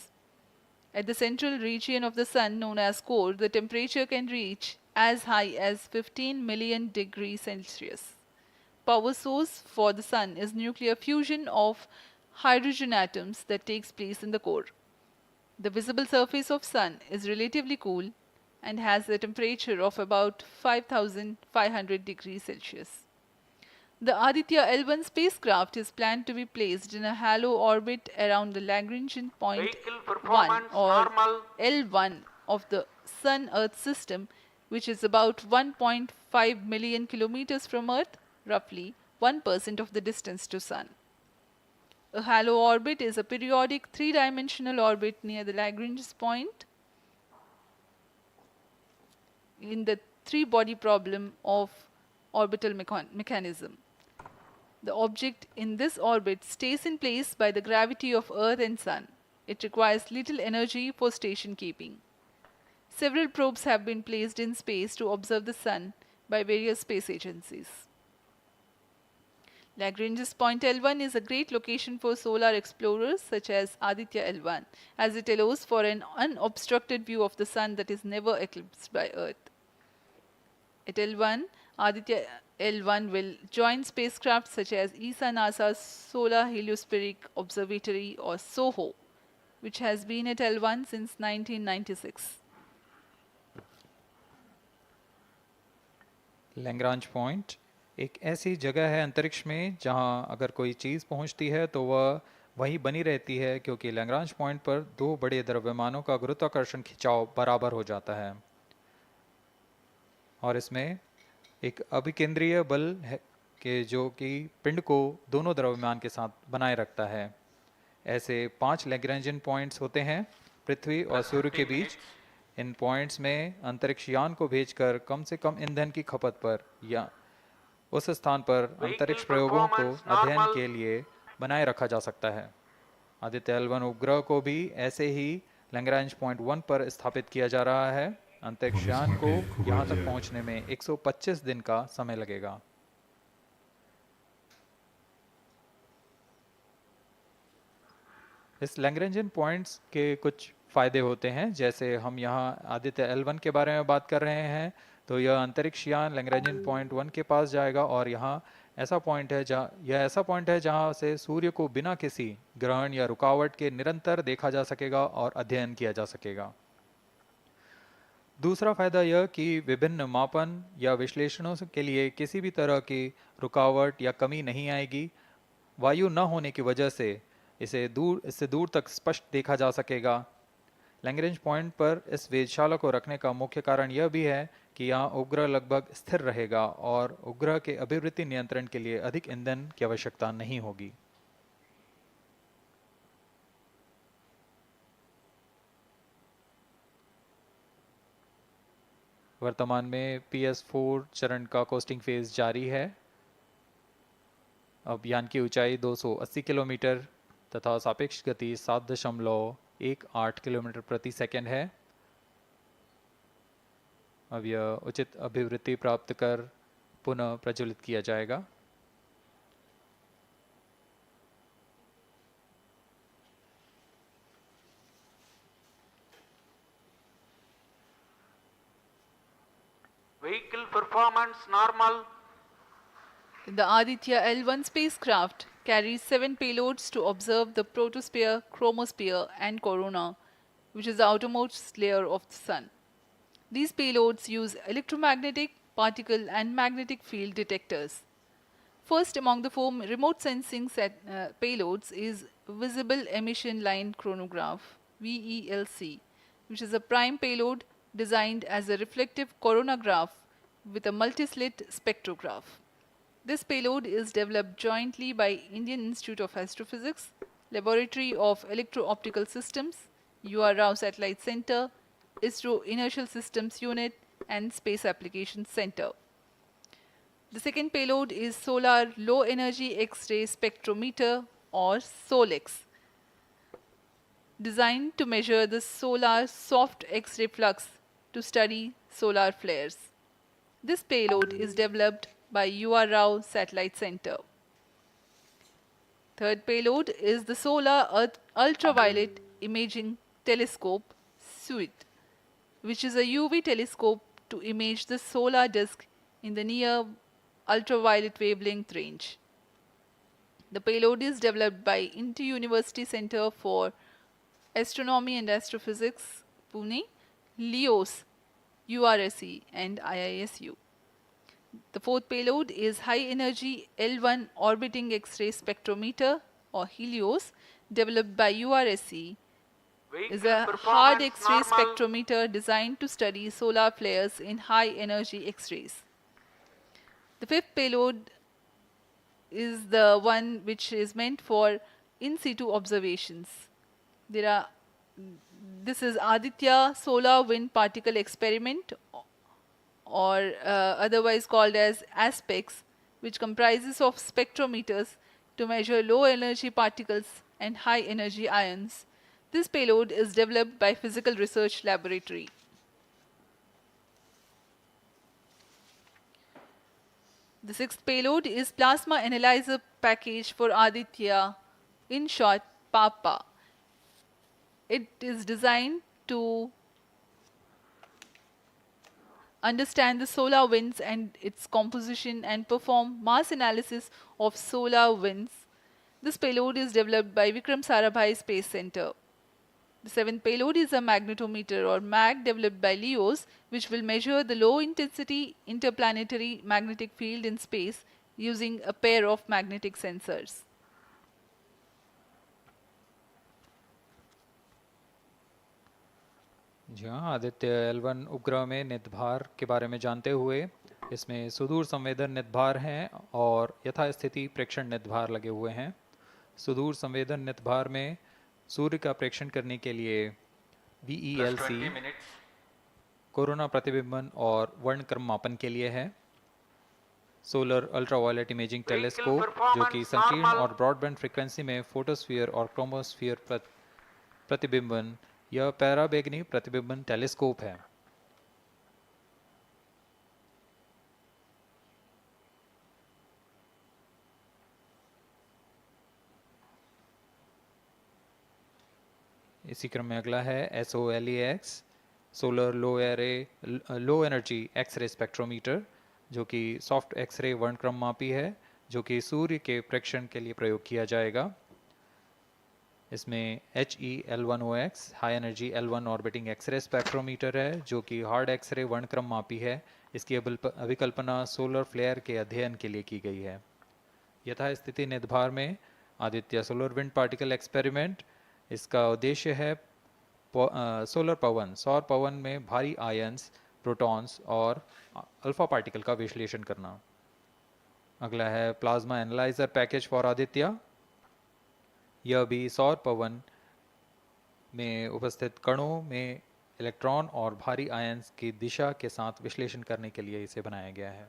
At the central region of the Sun, known as core, the temperature can reach as high as 15 million degrees Celsius. Power source for the Sun is nuclear fusion of hydrogen atoms that takes place in the core. The visible surface of Sun is relatively cool and has a temperature of about 5,500 degrees Celsius. The Aditya L1 spacecraft is planned to be placed in a halo orbit around the Lagrangian point Vehicle 1 performance or normal. L1 of the Sun-Earth system, which is about 1.5 million kilometers from Earth, roughly 1% of the distance to Sun. A halo orbit is a periodic three-dimensional orbit near the Lagrange point in the three-body problem of orbital mechanism. The object in this orbit stays in place by the gravity of Earth and Sun. It requires little energy for station keeping. Several probes have been placed in space to observe the Sun by various space agencies. Lagrange's point L1 is a great location for solar explorers such as Aditya L1, as it allows for an unobstructed view of the Sun that is never eclipsed by Earth. At L1, Aditya L1 will join spacecraft such as ESA-NASA's Solar Heliospheric Observatory or SOHO, which has been at L1 since 1996. Lagrange point एक ऐसी जगह है अंतरिक्ष में जहां अगर कोई चीज़ पहुंचती है तो वह वहीं बनी रहती है, क्योंकि लैग्रांज पॉइंट पर दो बड़े द्रव्यमानों का गुरुत्वाकर्षण खिंचाव बराबर हो जाता है और इसमें एक अभिकेंद्रीय बल है कि जो कि पिंड को दोनों द्रव्यमान के साथ बनाए रखता है। ऐसे 5 लैग्रेंजियन पॉइंट्स होते हैं पृथ्वी और सूर्य के बीच। इन पॉइंट्स में अंतरिक्ष यान को भेजकर कम से कम ईंधन की खपत पर या उस स्थान पर अंतरिक्ष प्रयोगों को अध्ययन के लिए बनाए रखा जा सकता है। आदित्य L1 उपग्रह को भी ऐसे ही लैग्रांज पॉइंट 1 पर स्थापित किया जा रहा है। अंतरिक्ष यान को यहाँ तक पहुँचने में 125 दिन का समय लगेगा। इस लैग्रेंजियन पॉइंट्स के कुछ फ़ायदे होते हैं, जैसे हम यहाँ आदित्य L1 के बारे में बात कर रहे हैं तो यह अंतरिक्ष यान लैग्रेंजियन पॉइंट 1 के पास जाएगा और यहाँ ऐसा पॉइंट है जहाँ से सूर्य को बिना किसी ग्रहण या रुकावट के निरंतर देखा जा सकेगा और अध्ययन किया जा सकेगा। दूसरा फायदा यह कि विभिन्न मापन या विश्लेषणों के लिए किसी भी तरह की रुकावट या कमी नहीं आएगी। वायु न होने की वजह से इससे दूर तक स्पष्ट देखा जा सकेगा। लैग्रेंज पॉइंट पर इस वेधशाला को रखने का मुख्य कारण यह भी है कि यहाँ उपग्रह लगभग स्थिर रहेगा और उपग्रह के अभिवृत्ति नियंत्रण के लिए अधिक ईंधन की आवश्यकता नहीं होगी। वर्तमान में PS4 चरण का कोस्टिंग फेज जारी है। अब यान की ऊंचाई 280 किलोमीटर तथा सापेक्ष गति 7.18 किलोमीटर प्रति सेकंड है। अब यह उचित अभिवृत्ति प्राप्त कर पुनः प्रज्वलित किया जाएगा। Vehicle performance normal. The Aditya L1 spacecraft carries 7 payloads to observe the protosphere, chromosphere, and corona, which is the outermost layer of the Sun. These payloads use electromagnetic, particle, and magnetic field detectors. First among the 4 remote sensing payloads is Visible Emission Line Chronograph (VELC), which is a prime payload designed as a reflective coronagraph with a multi-slit spectrograph. This payload is developed jointly by Indian Institute of Astrophysics, Laboratory of Electro-Optical Systems, UR Rao Satellite Center, ISRO Inertial Systems Unit, and Space Applications Center. The second payload is Solar Low Energy X-ray Spectrometer, or SOLEX, designed to measure the solar soft X-ray flux to study solar flares. This payload is developed by UR Rao Satellite Center. Third payload is the Solar Earth Ultraviolet Imaging Telescope SUIT, which is a UV telescope to image the solar disk in the near ultraviolet wavelength range. The payload is developed by Inter-University Center for Astronomy and Astrophysics, Pune, LEOS, URSE, and IISU. The fourth payload is High Energy L1 Orbiting X-ray Spectrometer, or HELIOS, developed by URSE. Is a hard X-ray spectrometer designed to study solar flares in high energy X-rays. The fifth payload is the one which is meant for in situ observations. This is Aditya Solar Wind Particle Experiment, or otherwise called as ASPEX, which comprises of spectrometers to measure low energy particles and high energy ions. This payload is developed by Physical Research Laboratory. The sixth payload is Plasma Analyzer Package for Aditya, in short PAPA. It is designed to understand the solar winds and its composition and perform mass analysis of solar winds. This payload is developed by Vikram Sarabhai Space Center. The seventh payload is a magnetometer, or MAG, developed by LEOS, which will measure the low intensity interplanetary magnetic field in space using a pair of magnetic sensors. जी हाँ, Aditya L1 उपग्रह में नितभार के बारे में जानते हुए इसमें सुदूर संवेदन नितभार हैं और यथास्थिति प्रेक्षण नितभार लगे हुए हैं। सुदूर संवेदन नितभार में सूर्य का प्रेक्षण करने के लिए VELC कोरोना प्रतिबिंबन और वर्णक्रम मापन के लिए है। सोलर अल्ट्रावायलेट इमेजिंग टेलीस्कोप, जो कि संकीर्ण और ब्रॉडबैंड फ्रीक्वेंसी में फोटोस्फीयर और क्रोमोस्फीयर प्रतिबिंबन, यह पैराबैंगनी प्रतिबिंबन टेलीस्कोप है। इसी क्रम में अगला है SOLEX, solar low energy x-ray spectrometer, जो कि सॉफ्ट एक्सरे वर्णक्रम मापी है, जो कि सूर्य के प्रेक्षण के लिए प्रयोग किया जाएगा। इसमें HE-L1OX high energy L1 orbiting x-ray spectrometer है, जो कि हार्ड एक्सरे वर्णक्रम मापी है। इसकी अभिकल्पना सोलर फ्लेयर के अध्ययन के लिए की गई है। यथास्थिति नितभार में Aditya solar wind particle experiment, इसका उद्देश्य है सोलर पवन, सौर पवन में भारी आयंस, प्रोटॉन्स और अल्फा पार्टिकल का विश्लेषण करना। अगला है plasma analyser package for Aditya. यह भी सौर पवन में उपस्थित कणों में इलेक्ट्रॉन और भारी आयंस की दिशा के साथ विश्लेषण करने के लिए इसे बनाया गया है।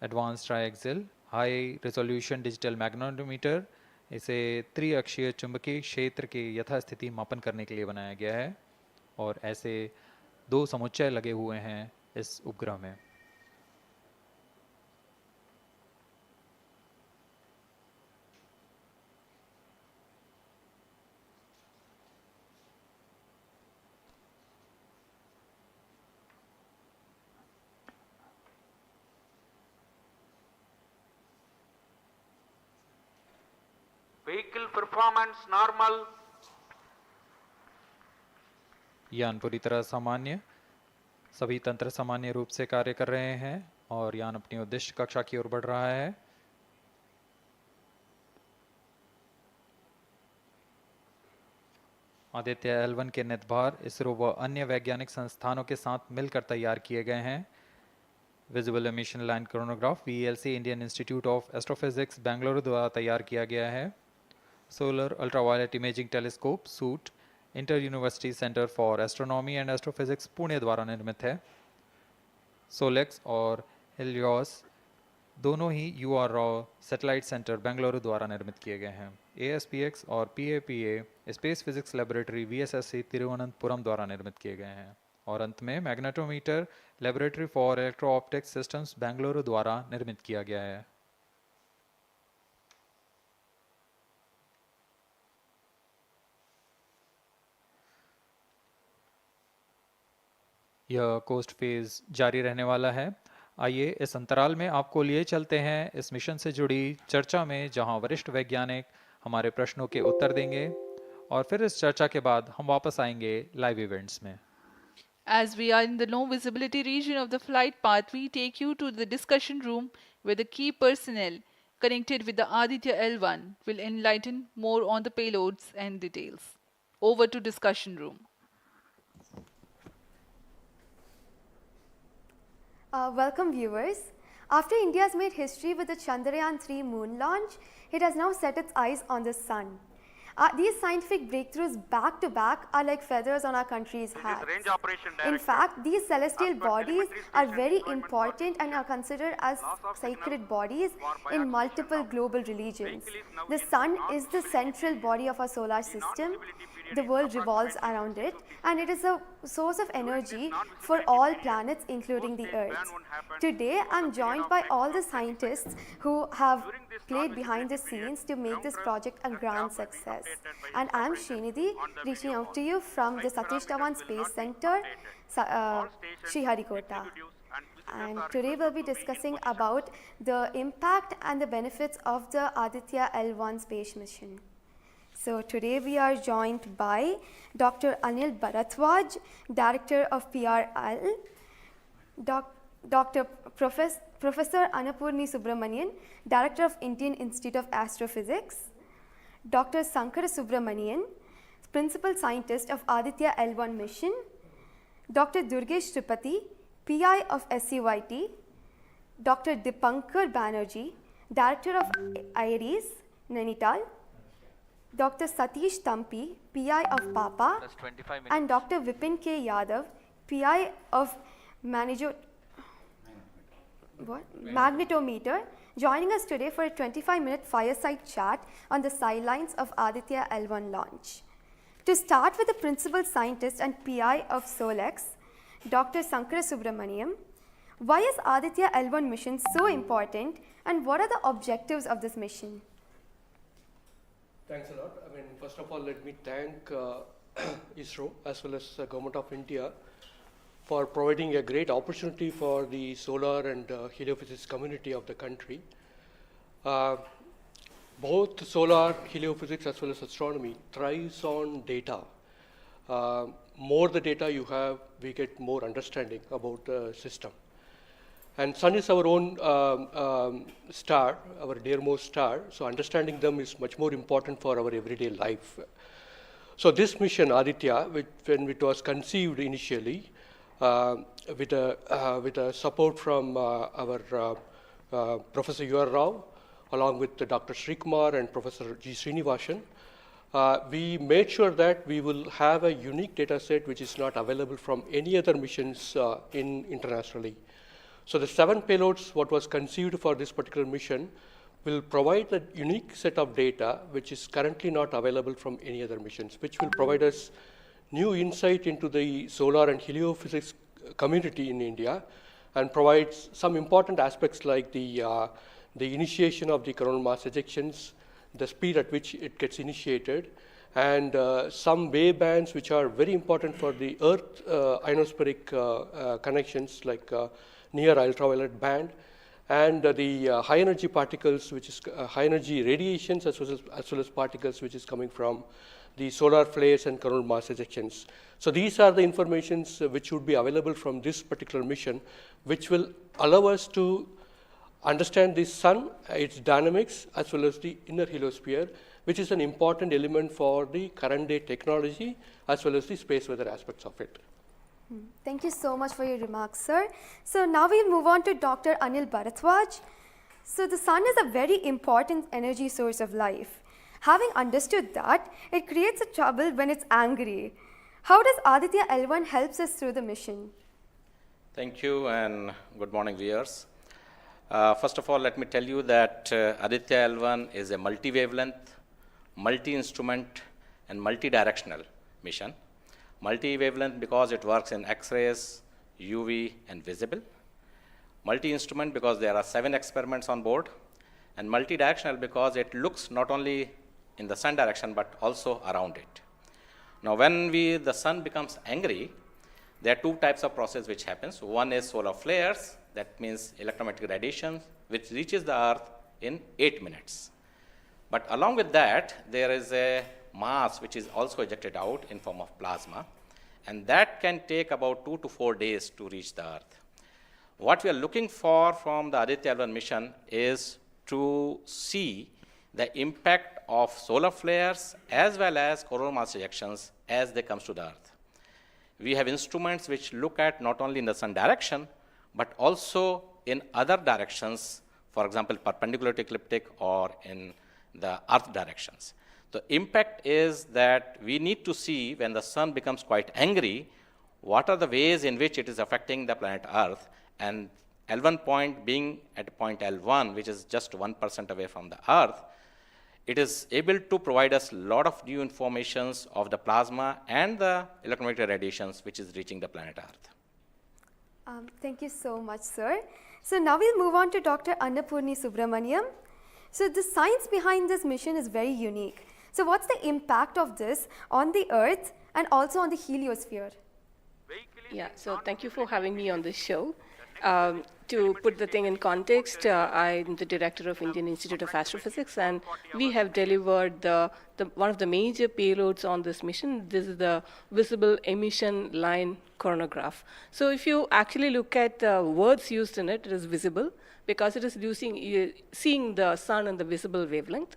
Advance triaxial high resolution digital magnetometer, इसे त्रिअक्षीय चुंबकीय क्षेत्र के यथास्थिति मापन करने के लिए बनाया गया है और ऐसे 2 समुच्चय लगे हुए हैं इस उपग्रह में। Vehicle performance normal. यान पूरी तरह सामान्य, सभी तंत्र सामान्य रूप से कार्य कर रहे हैं और यान अपनी उद्दिष्ट कक्षा की ओर बढ़ रहा है। आदित्य L1 के नितभार इसरो व अन्य वैज्ञानिक संस्थानों के साथ मिलकर तैयार किए गए हैं। Visible emission line chronograph VLC Indian institute of astrophysics Bengaluru द्वारा तैयार किया गया है। Solar ultraviolet imaging telescope suit inter university centre for astronomy and astrophysics Pune द्वारा निर्मित है। सोलेक्स और हेलियोस दोनों ही URO सैटेलाइट सेंटर बेंगलुरु द्वारा निर्मित किए गए हैं। ASPX और PAPA space physics laboratory VSSC Thiruvananthapuram द्वारा निर्मित किए गए हैं। और अंत में magnetometer laboratory for electro optics systems Bengaluru द्वारा निर्मित किया गया है। यह कोस्ट फेज जारी रहने वाला है। आइए इस अंतराल में आपको लिए चलते हैं इस मिशन से जुड़ी चर्चा में, जहां वरिष्ठ वैज्ञानिक हमारे प्रश्नों के उत्तर देंगे और फिर इस चर्चा के बाद हम वापस आएंगे लाइव इवेंट्स में। As we are in the low visibility region of the flight path, we take you to the discussion room where the key personnel connected with the Aditya L1 will enlighten more on the payloads and details. Over to discussion room. Welcome viewers. After India has made history with the Chandrayaan-3 moon launch, it has now set its eyes on the sun. These scientific breakthroughs back to back are like feathers on our country's hats. Range operation In director. fact, these celestial As per bodies telemetry are station very deployment important purpose. and are considered as Loss of sacred signal bodies for in biaxial multiple shutdown. global religions. Vehicle is now The in sun is the non-visibility central period. body of our solar The system. non-visibility period The is world revolves approximately around it 6 and it is a source of energy non-visibility for all period, planets including the post-stage Earth. ban won't happen Today over I'm the period joined of by time all the from scientists who have During this played behind the non-visibility period, scenes to make this ground project a thrust grand and staff will be success. updated by And I'm operators Srinidhi, on the reaching video out to call. you from the Flight Satish parameters Dhawan will Space not be Center, updated. All stations, Sriharikota. executives and visitors And are today we'll be requested to be in discussing position. about the impact and the benefits of the Aditya L1 space mission. So today we are joined by Dr. Anil Bharatwaj, Director of PRL, Professor Annapurni Subramanian, Director of Indian Institute of Astrophysics, Dr. Sankara Subramanian, Principal Scientist of Aditya L1 mission, Dr. Durgesh Tripati, PI of SUIT, Dr. Dipankar Banerjee, Director of IRIS, Nainital, Dr. Satish Tampi, PI of PAPA, Plus 25 minutes. and Dr. Vipin K. Yadav, PI of Magnetometer, joining us today for a 25-minute fireside chat on the sidelines of Aditya L1 launch. To start with the Principal Scientist and PI of SOLEX, Dr. Sankara Subramaniam, why is Aditya L1 mission so important and what are the objectives of this mission? Thanks a lot. I mean, first of all, let me thank ISRO as well as the Government of India for providing a great opportunity for the solar and heliophysics community of the country. Both solar, heliophysics as well as astronomy thrives on data. More the data you have, we get more understanding about the system. And sun is our own star, our dearmost star, so understanding them is much more important for our everyday life. So this mission, Aditya, when it was conceived initially, with a support from our Professor U.R. Rao, along with Dr. Srikumar and Professor G. Srinivasan, we made sure that we will have a unique data set which is not available from any other missions internationally. So the 7 payloads, what was conceived for this particular mission, will provide a unique set of data which is currently not available from any other missions, which will provide us new insight into the solar and heliophysics community in India, and provides some important aspects like the initiation of the coronal mass ejections, the speed at which it gets initiated, and some wave bands which are very important for the Earth ionospheric connections, like near ultraviolet band, and the high energy particles, which is high energy radiations as well as particles which is coming from the solar flares and coronal mass ejections. So these are the informations which would be available from this particular mission, which will allow us to understand the sun, its dynamics, as well as the inner heliosphere, which is an important element for the current day technology, as well as the space weather aspects of it. Thank you so much for your remarks, sir. So now we'll move on to Dr. Anil Bharadwaj. So the sun is a very important energy source of life. Having understood that, it creates a trouble when it's angry. How does Aditya L1 helps us through the mission? Thank you and good morning, viewers. First of all, let me tell you that Aditya L1 is a multi-wavelength, multi-instrument and multi-directional mission. Multi-wavelength because it works in X-rays, UV and visible. Multi-instrument because there are 7 experiments on board. And multi-directional because it looks not only in the sun direction but also around it. Now when the sun becomes angry, there are 2 types of process which happens. One is solar flares, that means electromagnetic radiation, which reaches the Earth in 8 minutes. But along with that, there is a mass which is also ejected out in form of plasma, and that can take about 2 to 4 days to reach the Earth. What we are looking for from the Aditya L1 mission is to see the impact of solar flares as well as coronal mass ejections as they come to the Earth. We have instruments which look at not only in the sun direction, but also in other directions, for example, perpendicular to ecliptic or in the Earth directions. The impact is that we need to see when the sun becomes quite angry, what are the ways in which it is affecting the planet Earth, and L1 point being at point L1, which is just 1% away from the Earth, it is able to provide us a lot of new informations of the plasma and the electromagnetic radiations which is reaching the planet Earth. Thank you so much, sir. So now we'll move on to Dr. Annapurni Subramaniam. So the science behind this mission is very unique. So what's the impact of this on the Earth and also on the heliosphere? Yeah, so thank you for having me on this show. To put the thing in context, I'm the director of Indian Institute of Astrophysics, and we have delivered one of the major payloads on this mission. This is the visible emission line coronagraph. So if you actually look at the words used in it, it is visible because it is seeing the sun in the visible wavelength.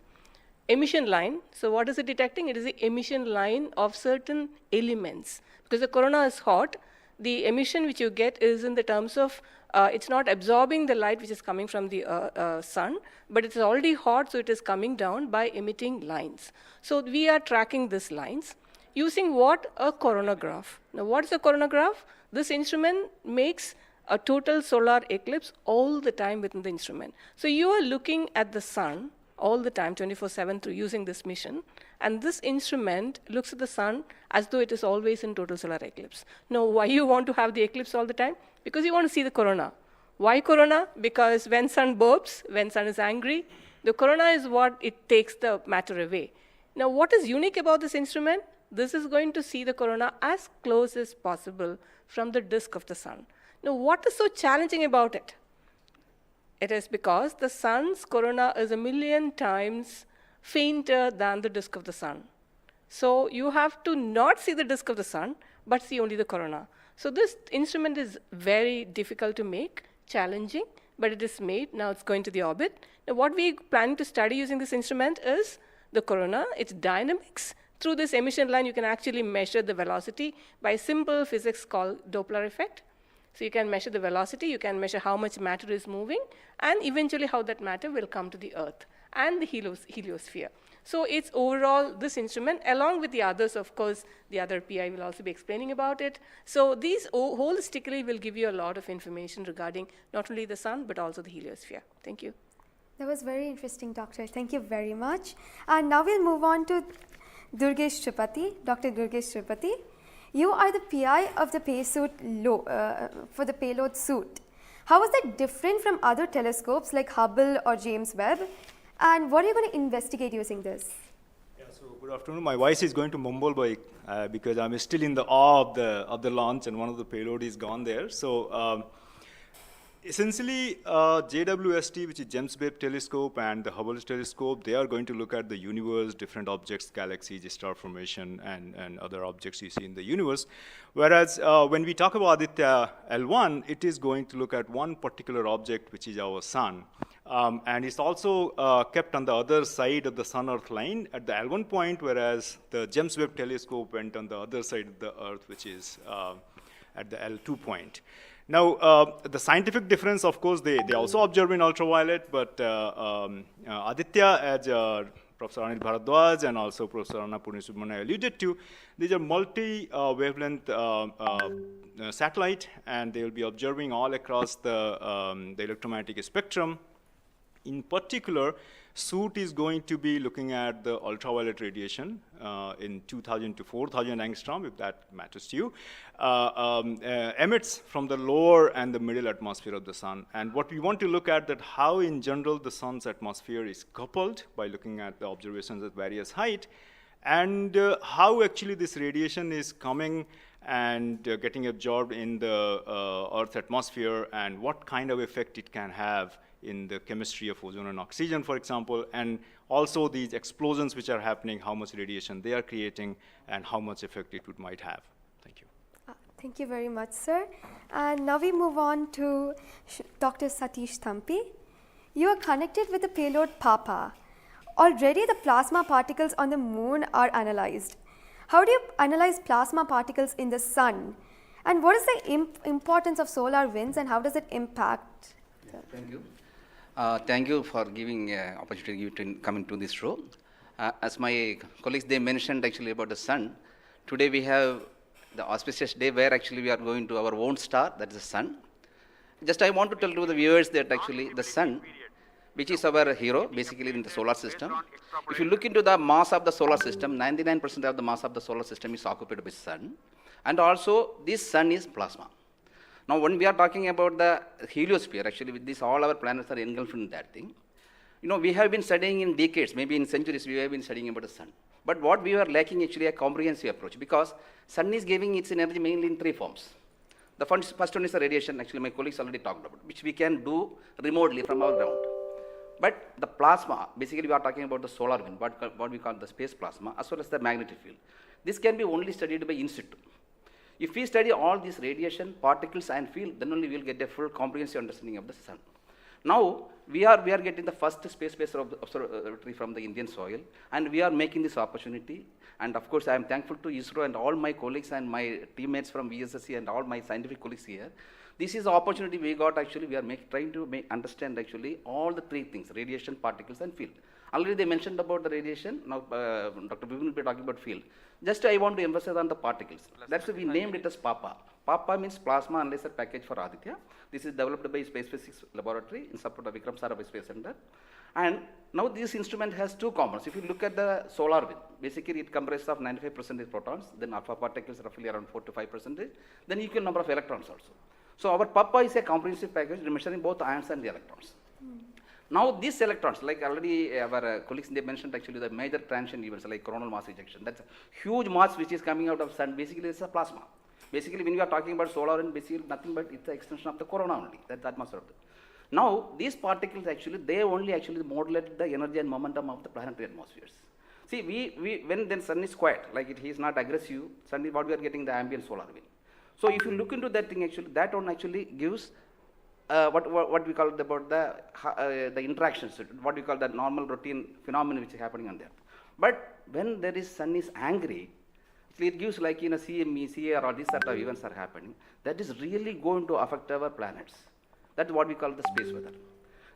Emission line, so what is it detecting? It is the emission line of certain elements. Because the corona is hot, the emission which you get is in the terms of, it's not absorbing the light which is coming from the sun, but it's already hot, so it is coming down by emitting lines. So we are tracking these lines using what? A coronagraph. Now what's a coronagraph? This instrument makes a total solar eclipse all the time within the instrument. So you are looking at the sun all the time, 24/7 through using this mission. And this instrument looks at the sun as though it is always in total solar eclipse. Now, why you want to have the eclipse all the time? Because you want to see the corona. Why corona? Because when sun burps, when sun is angry, the corona is what it takes the matter away. Now, what is unique about this instrument? This is going to see the corona as close as possible from the disk of the sun. Now, what is so challenging about it? It is because the sun's corona is 1,000,000 times fainter than the disk of the sun. So you have to not see the disk of the sun, but see only the corona. So this instrument is very difficult to make, challenging, but it is made. Now it's going to the orbit. Now what we're planning to study using this instrument is the corona, its dynamics. Through this emission line, you can actually measure the velocity by simple physics called Doppler effect. So you can measure the velocity, you can measure how much matter is moving, and eventually how that matter will come to the Earth and the heliosphere. So it's overall this instrument, along with the others, of course, the other PI will also be explaining about it. So these holistically will give you a lot of information regarding not only the sun, but also the heliosphere. Thank you. That was very interesting, Doctor. Thank you very much. And now we'll move on to Durgesh Tripathi, Dr. Durgesh Tripathi. You are the PI of the for the payload suit. How is that different from other telescopes like Hubble or James Webb? And what are you going to investigate using this? Yeah, so good afternoon. My voice is going to mumble because I'm still in the awe of the launch and one of the payload is gone there. So essentially, JWST, which is James Webb Telescope, and the Hubble Telescope, they are going to look at the universe, different objects, galaxies, star formation, and other objects you see in the universe. Whereas when we talk about Aditya L1, it is going to look at one particular object, which is our sun. And it's also kept on the other side of the Sun-Earth line at the L1 point, whereas the James Webb Telescope went on the other side of the Earth, which is at the L2 point. Now, the scientific difference, of course, they also observe in ultraviolet, but Aditya, as Professor Anil Bharadwaj and also Professor Annapurni Subramanian alluded to, these are multi-wavelength satellite, and they will be observing all across the electromagnetic spectrum. In particular, suit is going to be looking at the ultraviolet radiation in 2000 to 4000 angstrom, if that matters to you, emits from the lower and the middle atmosphere of the sun. And what we want to look at that how in general the sun's atmosphere is coupled by looking at the observations at various height, and how actually this radiation is coming and getting absorbed in the Earth's atmosphere, and what kind of effect it can have in the chemistry of ozone and oxygen, for example, and also these explosions which are happening, how much radiation they are creating, and how much effect it might have. Thank you. Thank you very much, sir. And now we move on to Dr. Satish Thampi. You are connected with the payload PAPA. Already the plasma particles on the moon are analyzed. How do you analyze plasma particles in the sun? And what is the importance of solar winds, and how does it impact? Thank you. Thank you for giving opportunity to come into this show. As my colleagues, they mentioned actually about the sun. Today we have the auspicious day where actually we are going to our own star, that is the sun. Just I want to tell to the viewers that actually the sun, which is our hero basically in the solar system. If you look into the mass of the solar system, 99% of the mass of the solar system is occupied by sun. And also this sun is plasma. Now, when we are talking about the heliosphere, actually with this, all our planets are engulfed in that thing. You know, we have been studying in decades, maybe in centuries, we have been studying about the sun. But what we are lacking actually a comprehensive approach, because sun is giving its energy mainly in three forms. The first one is the radiation, actually my colleagues already talked about, which we can do remotely from our ground. But the plasma, basically we are talking about the solar wind, what we call the space plasma, as well as the magnetic field. This can be only studied by in situ. If we study all these radiation, particles and field, then only we will get a full comprehensive understanding of the sun. Now, we are getting the first space-based observatory from the Indian soil, and we are making this opportunity. And of course, I am thankful to ISRO and all my colleagues and my teammates from VSSC and all my scientific colleagues here. This is the opportunity we got actually, we are trying to understand actually all the three things, radiation, particles and field. Already they mentioned about the radiation, now Dr. Bibin will be talking about field. Just I want to emphasize on the particles. That's why we named it as PAPA. PAPA means Plasma Analyzer Package for Aditya. This is developed by Space Physics Laboratory in support of Vikram Sarabhai Space Center. And now this instrument has two components. If you look at the solar wind, basically it comprises of 95% protons, then alpha particles roughly around 4 to 5%, then equal number of electrons also. So our PAPA is a comprehensive package measuring both ions and the electrons. Now these electrons, like already our colleagues, they mentioned actually the major transition events like coronal mass ejection. That's a huge mass which is coming out of sun. Basically it's a plasma. Basically when we are talking about solar wind, basically nothing but it's the extension of the corona only. That's the atmosphere of the. Now these particles actually, they only actually modulate the energy and momentum of the planetary atmospheres. See, when then sun is quiet, like it is not aggressive, sun is what we are getting the ambient solar wind. So if you look into that thing actually, that one actually gives what we call about the interactions, what we call the normal routine phenomenon which is happening on the Earth. But when there is sun is angry, it gives like CME, CAR, or these sort of events are happening. That is really going to affect our planets. That's what we call the space weather.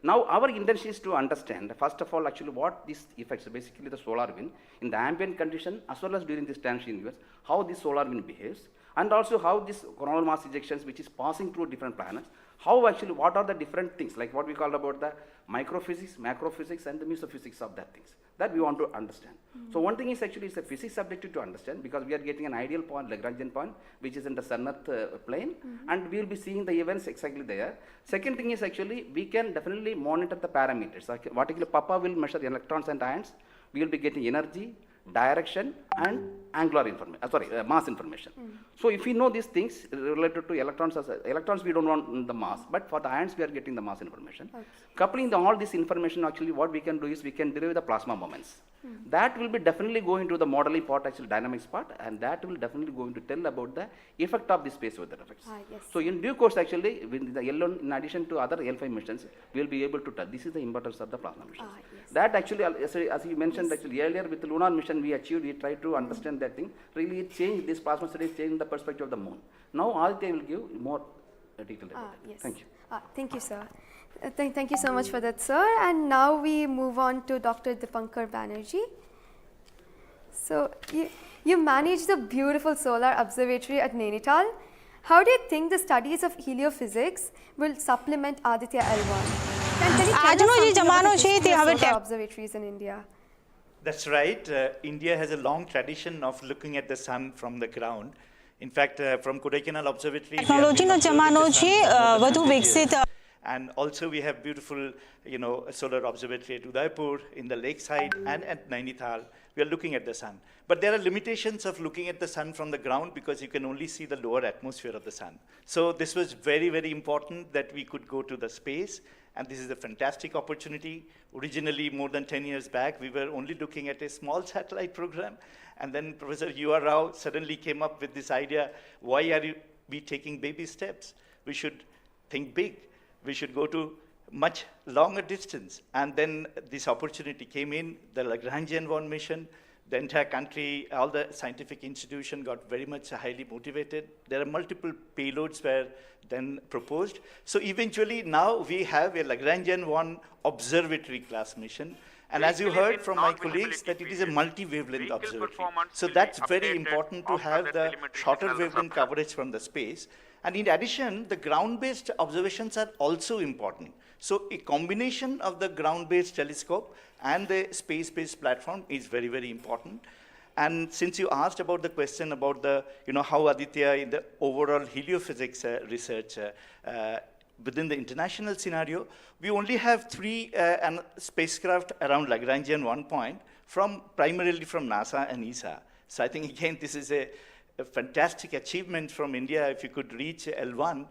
Now, our intention is to understand, first of all, actually what these effects, basically the solar wind, in the ambient condition as well as during this transition years, how this solar wind behaves, and also how this coronal mass ejections which is passing through different planets, how actually, what are the different things, like what we call about the microphysics, macrophysics, and the mesophysics of that things, that we want to understand. So one thing is actually it's a physics objective to understand, because we are getting an ideal point, Lagrangian point, which is in the sun-earth plane, and we will be seeing the events exactly there. Second thing is actually, we can definitely monitor the parameters. Like, particularly Papa will measure electrons and ions, we will be getting energy, direction, and angular information, mass information. So if we know these things related to electrons, electrons we don't want the mass, but for the ions we are getting the mass information. Coupling all this information, actually what we can do is we can derive the plasma moments. That will be definitely going to the modeling part, actually dynamics part, and that will definitely going to tell about the effect of the space weather effects. Yes. So in due course, actually, with the L1, in addition to other L5 missions, we will be able to tell. This is the importance of the plasma missions. Yes. That actually, as you mentioned, actually earlier with the lunar mission we achieved, we tried to understand that thing. Really, it changed, this plasma studies changed the perspective of the moon. Now Aditya will give more detail about it. Yes. Thank you. Thank you, sir. Thank you so much for that, sir. And now we move on to Dr. Dipankar Banerjee. So you manage the beautiful solar observatory at Nainital. How do you think the studies of heliophysics will supplement Aditya L1? Can you tell us something about the history of solar observatories in India? That's right. India has a long tradition of looking at the sun from the ground. In fact, from Kodaikanal Observatory, ટેકનોલોજીનો જમાનો છે વધુ વિકસિત. And also we have beautiful, solar observatory at Udaipur, in the lakeside, and at Nainital. We are looking at the sun. But there are limitations of looking at the sun from the ground, because you can only see the lower atmosphere of the sun. So this was very, very important that we could go to the space. And this is a fantastic opportunity. Originally, more than 10 years back, we were only looking at a small satellite program. And then Professor U.R. Rao suddenly came up with this idea, why are we taking baby steps? We should think big. We should go to much longer distance. And then this opportunity came in, the Lagrangian mission. The entire country, all the scientific institution got very much highly motivated. There are multiple payloads were then proposed. So eventually now we have a Lagrangian observatory class mission. And as you heard from my colleagues, that it is a multi-wavelength observatory. So that's very important to have the shorter wavelength coverage from the space. And in addition, the ground-based observations are also important. So a combination of the ground-based telescope and the space-based platform is very, very important. And since you asked about the question about the, how Aditya in the overall heliophysics research within the international scenario, we only have 3 spacecraft around Lagrangian point, primarily from NASA and ESA. So I think, again, this is a fantastic achievement from India. If you could reach L1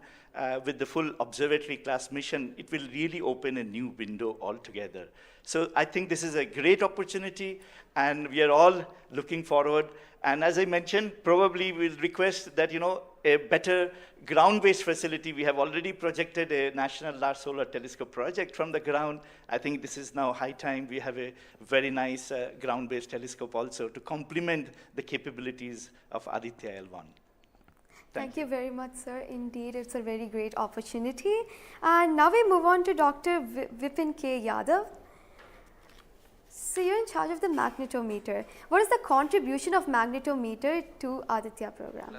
with the full observatory class mission, it will really open a new window altogether. So I think this is a great opportunity, and we are all looking forward. And as I mentioned, probably we'll request that, a better ground-based facility. We have already projected a National Large Solar Telescope project from the ground. I think this is now high time we have a very nice ground-based telescope also to complement the capabilities of Aditya L1. Thank you very much, sir. Indeed, it's a very great opportunity. And now we move on to Dr. Vipin K. Yadav. So you're in charge of the magnetometer. What is the contribution of magnetometer to Aditya program?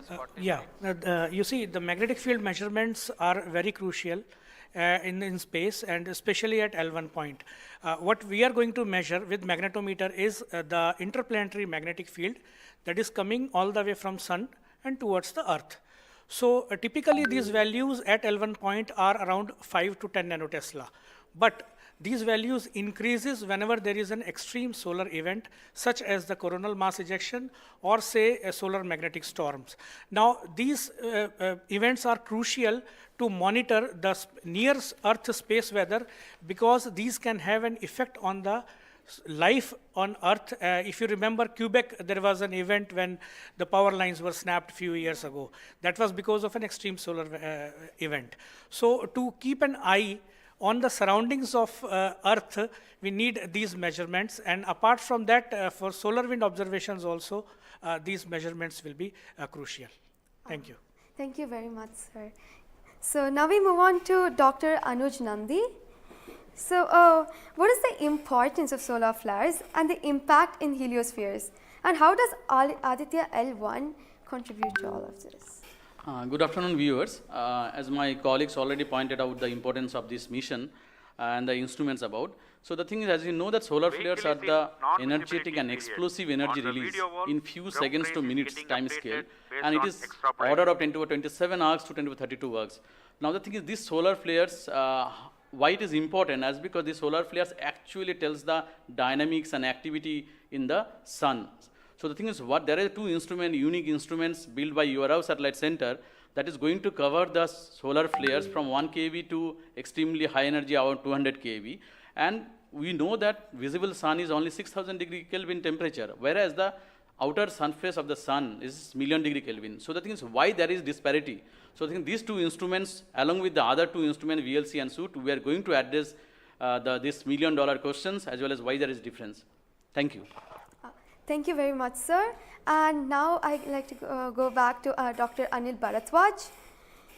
You see, the magnetic field measurements are very crucial in space, and especially at L1 point. What we are going to measure with magnetometer is the interplanetary magnetic field that is coming all the way from sun and towards the earth. So typically these values at L1 point are around 5 to 10 nanotesla. But these values increases whenever there is an extreme solar event, such as the coronal mass ejection or say solar magnetic storms. Now these events are crucial to monitor the near Earth space weather, because these can have an effect on the life on Earth. If you remember Quebec, there was an event when the power lines were snapped few years ago. That was because of an extreme solar event. So to keep an eye on the surroundings of Earth, we need these measurements. And apart from that, for solar wind observations also, these measurements will be crucial. Thank you. Thank you very much, sir. So now we move on to Dr. Anuj Nandi. So what is the importance of solar flares and the impact in heliospheres? And how does Aditya L1 contribute to all of this? Good afternoon, viewers. As my colleagues already pointed out the importance of this mission and the instruments about. So the thing is, as you know, that solar flares are the energetic and explosive energy release in few seconds to minutes time scale, and it is order of 10 to the 27 arcs to 10 to the 32 arcs. Now the thing is, these solar flares, why it is important, as because the solar flares actually tells the dynamics and activity in the sun. So the thing is, there are two unique instruments built by ISRO Satellite Center that is going to cover the solar flares from 1 keV to extremely high energy, about 200 keV. And we know that visible sun is only 6000 degree Kelvin temperature, whereas the outer surface of the sun is million degree Kelvin. So the thing is, why there is disparity? So I think these two instruments, along with the other two instruments, VLC and SUIT, we are going to address this $1 million questions as well as why there is difference. Thank you. Thank you very much, sir. And now I'd like to go back to Dr. Anil Bharadwaj.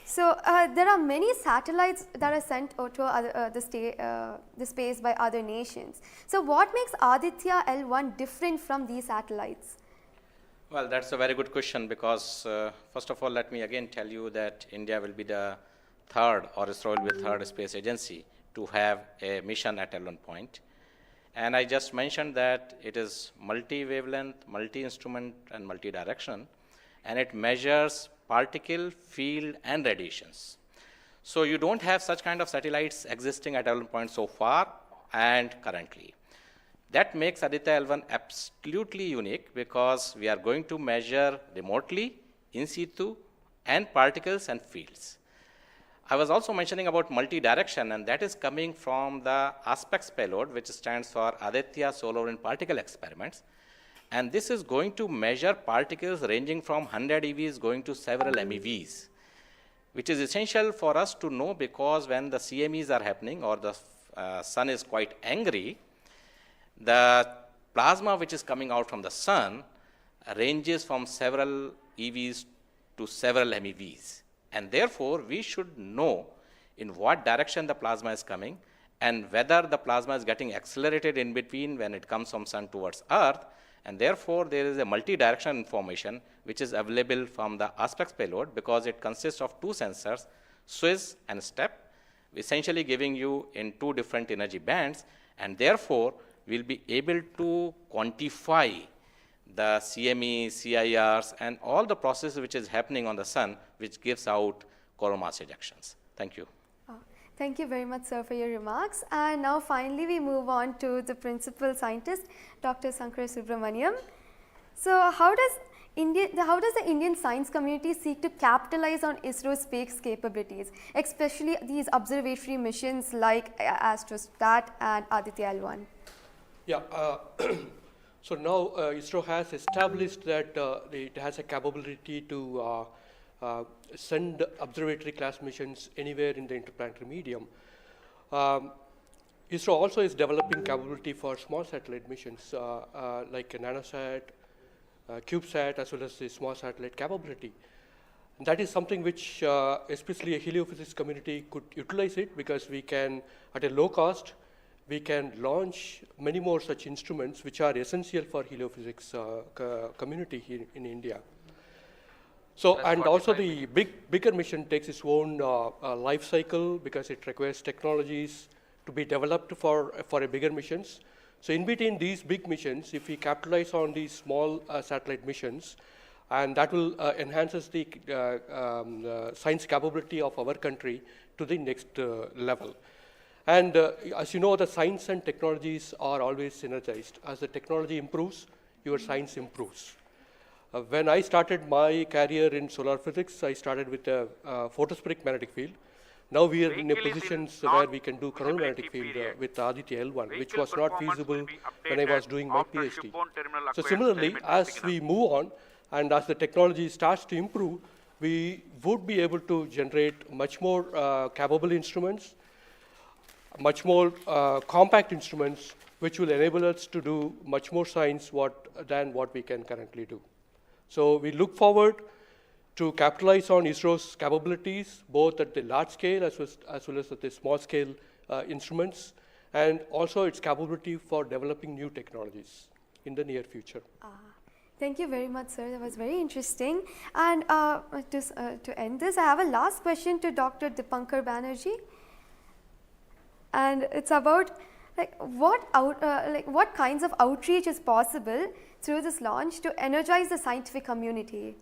So there are many satellites that are sent to the space by other nations. So what makes Aditya L1 different from these satellites? Well, that's a very good question because, first of all, let me again tell you that India will be the third, or ISRO will be the third space agency to have a mission at L1 point. And I just mentioned that it is multi-wavelength, multi-instrument, and multi-direction, and it measures particle, field, and radiations. So you don't have such kind of satellites existing at L1 point so far and currently. That makes Aditya L1 absolutely unique because we are going to measure remotely, in situ, and particles and fields. I was also mentioning about multi-direction, and that is coming from the ASPEX payload, which stands for Aditya Solar Wind Particle Experiments. And this is going to measure particles ranging from 100 EVs going to several MeVs, which is essential for us to know because when the CMEs are happening or the sun is quite angry, the plasma which is coming out from the sun ranges from several EVs to several MeVs. And therefore, we should know in what direction the plasma is coming and whether the plasma is getting accelerated in between when it comes from sun towards earth. And therefore, there is a multi-direction information which is available from the ASPEX payload because it consists of two sensors, SWIS and STEP, essentially giving you in two different energy bands. And therefore, we'll be able to quantify the CME, CIRs, and all the processes which is happening on the sun, which gives out coronal mass ejections. Thank you. Thank you very much, sir, for your remarks. And now finally, we move on to the principal scientist, Dr. Sankara Subramaniam. So how does the Indian science community seek to capitalize on ISRO's space capabilities, especially these observatory missions like ASTROSAT and Aditya L1? Yeah. So now ISRO has established that it has a capability to send observatory class missions anywhere in the interplanetary medium. ISRO also is developing capability for small satellite missions like a nanosat, CubeSat, as well as the small satellite capability. And that is something which especially a heliophysics community could utilize it because we can, at a low cost, we can launch many more such instruments which are essential for heliophysics community here in India. So, and also the bigger mission takes its own life cycle because it requires technologies to be developed for a bigger missions. So in between these big missions, if we capitalize on these small satellite missions, and that will enhances the science capability of our country to the next level. And as you know, the science and technologies are always synergized. As the technology improves, your science improves. When I started my career in solar physics, I started with a photospheric magnetic field. Now we are in a position where we can do coronal magnetic field with Aditya L1, which was not feasible when I was doing my PhD. So similarly, as we move on and as the technology starts to improve, we would be able to generate much more capable instruments, much more compact instruments, which will enable us to do much more science than what we can currently do. So we look forward to capitalize on ISRO's capabilities, both at the large scale as well as at the small scale instruments, and also its capability for developing new technologies in the near future. Thank you very much, sir. That was very interesting. And to end this, I have a last question to Dr. Dipankar Banerjee. And it's about what kinds of outreach is possible through this launch to energize the scientific community?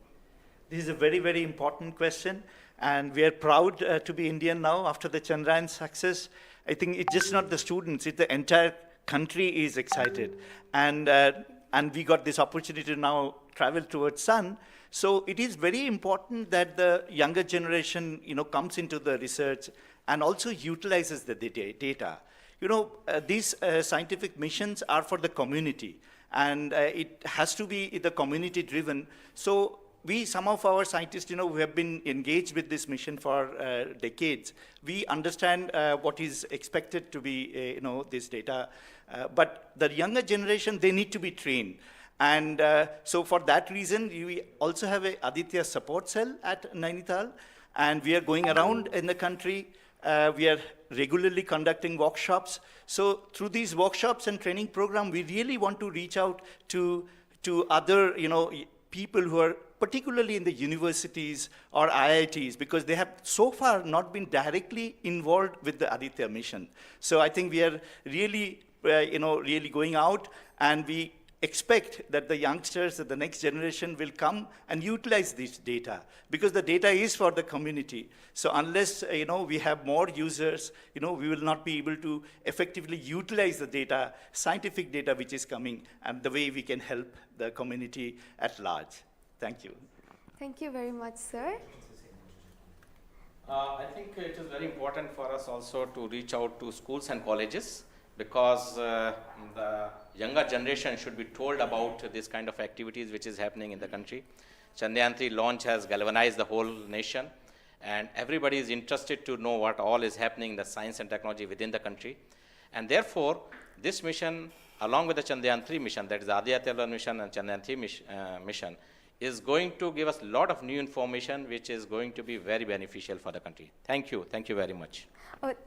This is a very, very important question, and we are proud to be Indian now after the Chandrayaan success. I think it's just not the students, it's the entire country is excited. And we got this opportunity to now travel towards Sun. So it is very important that the younger generation, comes into the research and also utilizes the data. These scientific missions are for the community, and it has to be the community driven. So some of our scientists, who have been engaged with this mission for decades, we understand what is expected to be, this data. But the younger generation, they need to be trained. And so for that reason, we also have a Aditya support cell at Nainital, and we are going around in the country. We are regularly conducting workshops. So through these workshops and training program, we really want to reach out to other, people who are particularly in the universities or IITs, because they have so far not been directly involved with the Aditya mission. So I think we are really, really going out, and we expect that the youngsters, that the next generation will come and utilize this data, because the data is for the community. So unless, we have more users, we will not be able to effectively utilize the data, scientific data which is coming, and the way we can help the community at large. Thank you. Thank you very much, sir. I think it is very important for us also to reach out to schools and colleges, because the younger generation should be told about this kind of activities which is happening in the country. Chandrayaan-3 launch has galvanized the whole nation, and everybody is interested to know what all is happening in the science and technology within the country. And therefore, this mission, along with the Chandrayaan-3 mission, that is the Aditya L1 mission and Chandrayaan-3 mission, is going to give us a lot of new information which is going to be very beneficial for the country. Thank you. Thank you very much.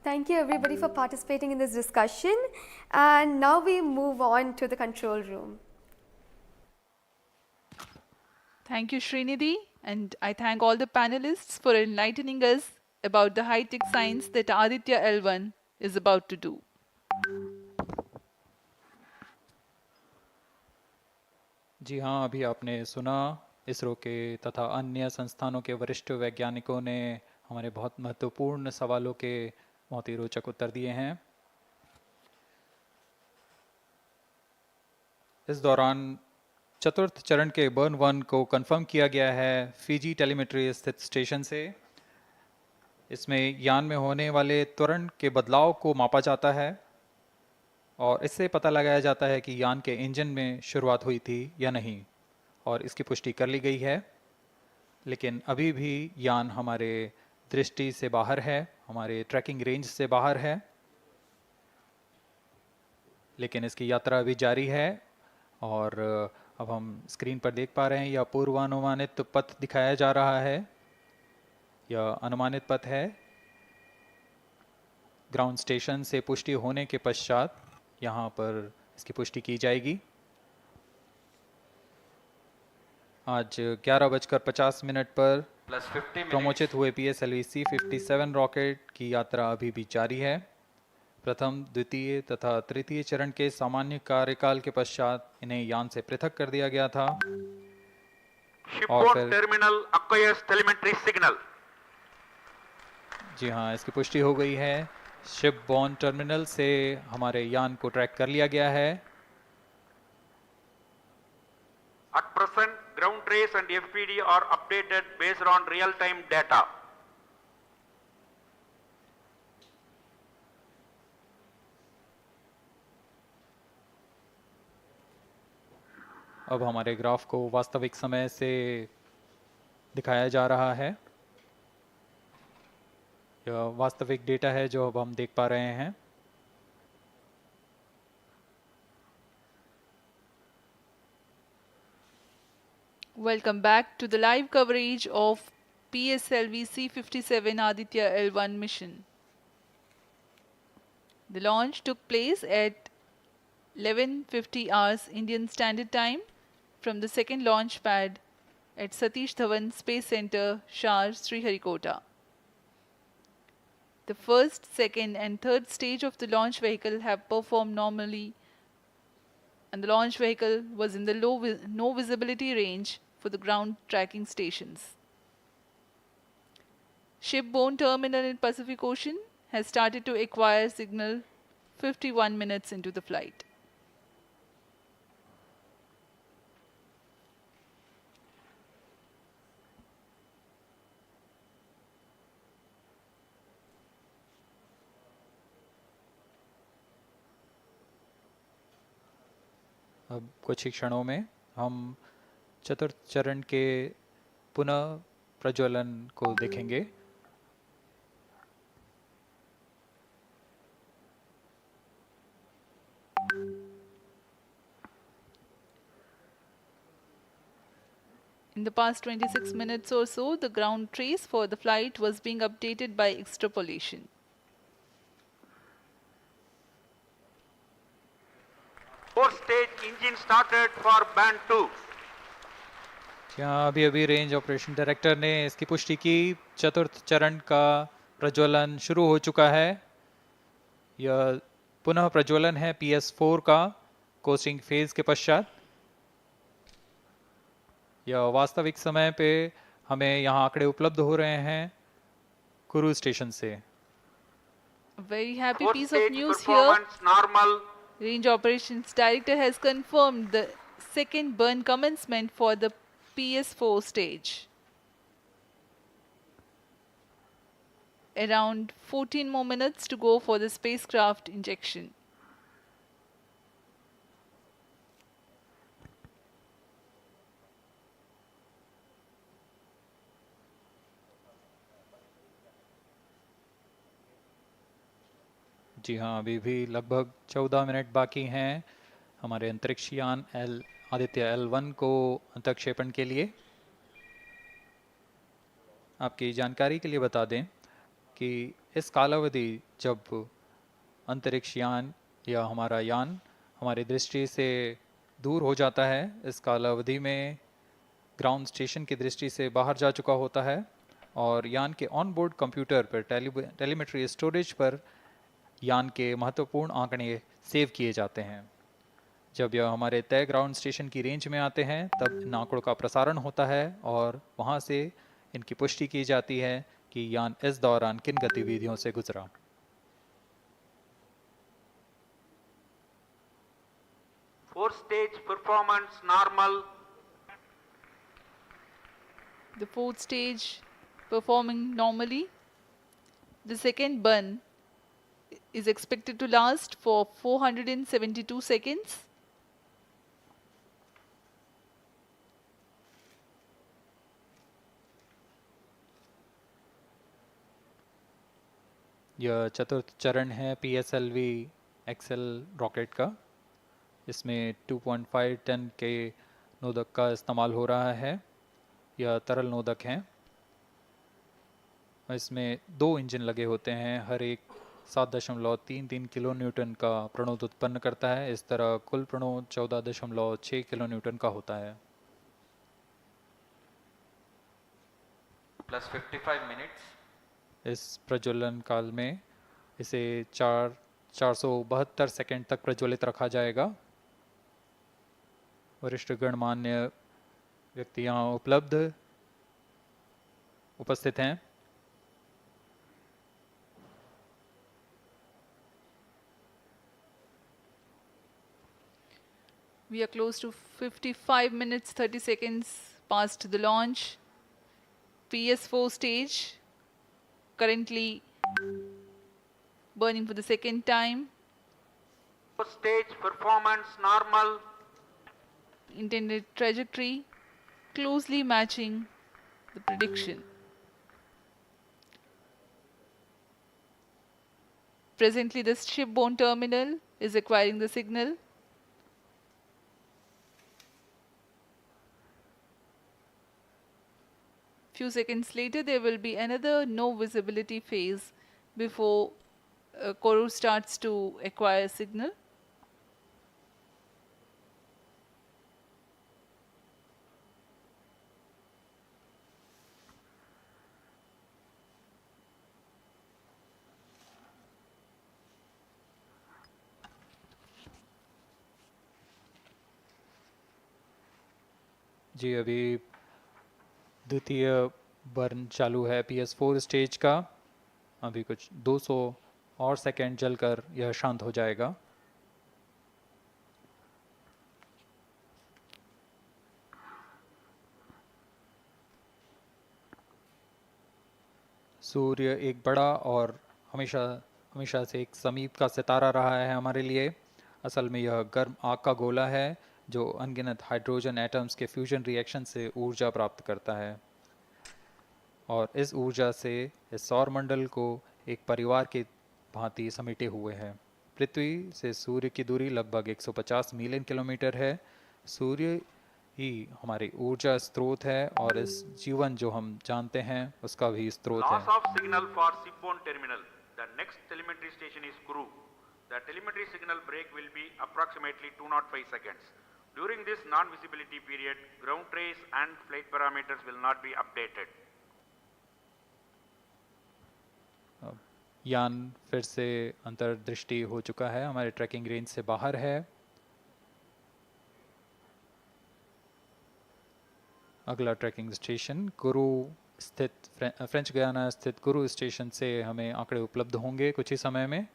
Thank you everybody for participating in this discussion. And now we move on to the control room. Thank you, Srinidhi, and I thank all the panelists for enlightening us about the high-tech science that Aditya L1 is about to do. जी हाँ, अभी आपने सुना इसरो के तथा अन्य संस्थानों के वरिष्ठ वैज्ञानिकों ने हमारे बहुत महत्वपूर्ण सवालों के बहुत ही रोचक उत्तर दिए हैं। इस दौरान चतुर्थ चरण के बर्न 1 को कंफर्म किया गया है फिजी टेलीमेट्री स्थित स्टेशन से। इसमें यान में होने वाले त्वरण के बदलाव को मापा जाता है और इससे पता लगाया जाता है कि यान के इंजन में शुरुआत हुई थी या नहीं, और इसकी पुष्टि कर ली गई है। लेकिन अभी भी यान हमारे दृष्टि से बाहर है, हमारे ट्रैकिंग रेंज से बाहर है, लेकिन इसकी यात्रा अभी जारी है। और अब हम स्क्रीन पर देख पा रहे हैं यह पूर्वानुमानित पथ दिखाया जा रहा है। यह अनुमानित पथ है। ग्राउंड स्टेशन से पुष्टि होने के पश्चात यहाँ पर इसकी पुष्टि की जाएगी। आज 11:50 पर प्रमोचित हुए PSLV C-57 रॉकेट की यात्रा अभी भी जारी है। प्रथम, द्वितीय तथा तृतीय चरण के सामान्य कार्यकाल के पश्चात इन्हें यान से पृथक कर दिया गया था। और फिर टर्मिनल acquires telemetry signal. जी हाँ, इसकी पुष्टि हो गई है। शिपबॉर्न टर्मिनल से हमारे यान को ट्रैक कर लिया गया है। At present, ground trace and FPD are updated based on real-time data. अब हमारे ग्राफ को वास्तविक समय से दिखाया जा रहा है। यह वास्तविक डेटा है जो अब हम देख पा रहे हैं। Welcome back to the live coverage of PSLV C-57 Aditya L1 mission. The launch took place at 11:50 hours Indian Standard Time from the second launch pad at Satish Dhawan Space Center, Shar, Sriharikota. The first, second and third stage of the launch vehicle have performed normally, and the launch vehicle was in the no visibility range for the ground tracking stations. Shipborne terminal in Pacific Ocean has started to acquire signal 51 minutes into the flight. अब कुछ ही क्षणों में हम चतुर्थ चरण के पुनः प्रज्वलन को देखेंगे। In the past 26 minutes or so, the ground trace for the flight was being updated by extrapolation. Fourth stage engine started for band 2. यहाँ अभी अभी रेंज ऑपरेशन डायरेक्टर ने इसकी पुष्टि की, चतुर्थ चरण का प्रज्वलन शुरू हो चुका है। यह पुनः प्रज्वलन है PS4 का कोस्टिंग फेज के पश्चात। यह वास्तविक समय पे हमें यहाँ आंकड़े उपलब्ध हो रहे हैं क्रूज स्टेशन से। A very happy piece of news here. Normal. Range Operations Director has confirmed the second burn commencement for the PS4 stage. Around 14 more minutes to go for the spacecraft injection. जी हाँ, अभी भी लगभग 14 minute बाकी हैं हमारे अंतरिक्ष यान Aditya L1 को अंतक्षेपण के लिए। आपकी जानकारी के लिए बता दें कि इस कालावधि जब अंतरिक्ष यान या हमारा यान हमारी दृष्टि से दूर हो जाता है, इस कालावधि में ग्राउंड स्टेशन की दृष्टि से बाहर जा चुका होता है और यान के ऑन बोर्ड कंप्यूटर पर टेलीमेट्री स्टोरेज पर यान के महत्वपूर्ण आंकड़े सेव किए जाते हैं। जब यह हमारे तय ग्राउंड स्टेशन की रेंज में आते हैं तब इन आंकड़ों का प्रसारण होता है और वहां से इनकी पुष्टि की जाती है कि यान इस दौरान किन गतिविधियों से गुजरा। Fourth stage performance normal. The fourth stage performing normally. The second burn is expected to last for 472 seconds. यह चतुर्थ चरण है PSLV XL रॉकेट का। इसमें 2.5 टन के नोदक का इस्तेमाल हो रहा है। यह तरल नोदक हैं। इसमें 2 इंजन लगे होते हैं, हर एक 7.33 किलो न्यूटन का प्रणोद उत्पन्न करता है। इस तरह कुल प्रणोद 14.6 किलो न्यूटन का होता है। Plus 55 minutes. इस प्रज्वलन काल में इसे 472 सेकंड तक प्रज्वलित रखा जाएगा। वरिष्ठ गणमान्य व्यक्ति यहाँ उपस्थित हैं। We are close to 55 minutes 30 seconds past the launch. PS4 stage currently burning for the second time. Stage performance normal. intended trajectory, closely matching the prediction. Presently, the shipborne terminal is acquiring the signal. Few seconds later, there will be another no visibility phase before Koru starts to acquire signal. जी अभी द्वितीय burn चालू है PS4 stage का। अभी कुछ 200 और second जलकर यह शांत हो जाएगा। सूर्य एक बड़ा और हमेशा से एक समीप का सितारा रहा है हमारे लिए। असल में यह गर्म आग का गोला है जो अनगिनत हाइड्रोजन एटम्स के फ्यूजन रिएक्शन से ऊर्जा प्राप्त करता है, और इस ऊर्जा से इस सौर मंडल को एक परिवार की भांति समेटे हुए है। पृथ्वी से सूर्य की दूरी लगभग 150 मिलियन किलोमीटर है। सूर्य ही हमारी ऊर्जा स्रोत है और इस जीवन जो हम जानते हैं उसका भी स्रोत है। Loss of signal for shipborne terminal. The next telemetry station is Kuru. The telemetry signal break will be approximately 205 seconds. During this non-visibility period, ground trace and flight parameters will not be updated. यान फिर से अंतर्दृष्टि हो चुका है, हमारे trekking range से बाहर है। अगला ट्रैकिंग स्टेशन कुरु स्थित फ्रेंच गयाना स्थित कुरु स्टेशन से हमें आंकड़े उपलब्ध होंगे कुछ ही समय में।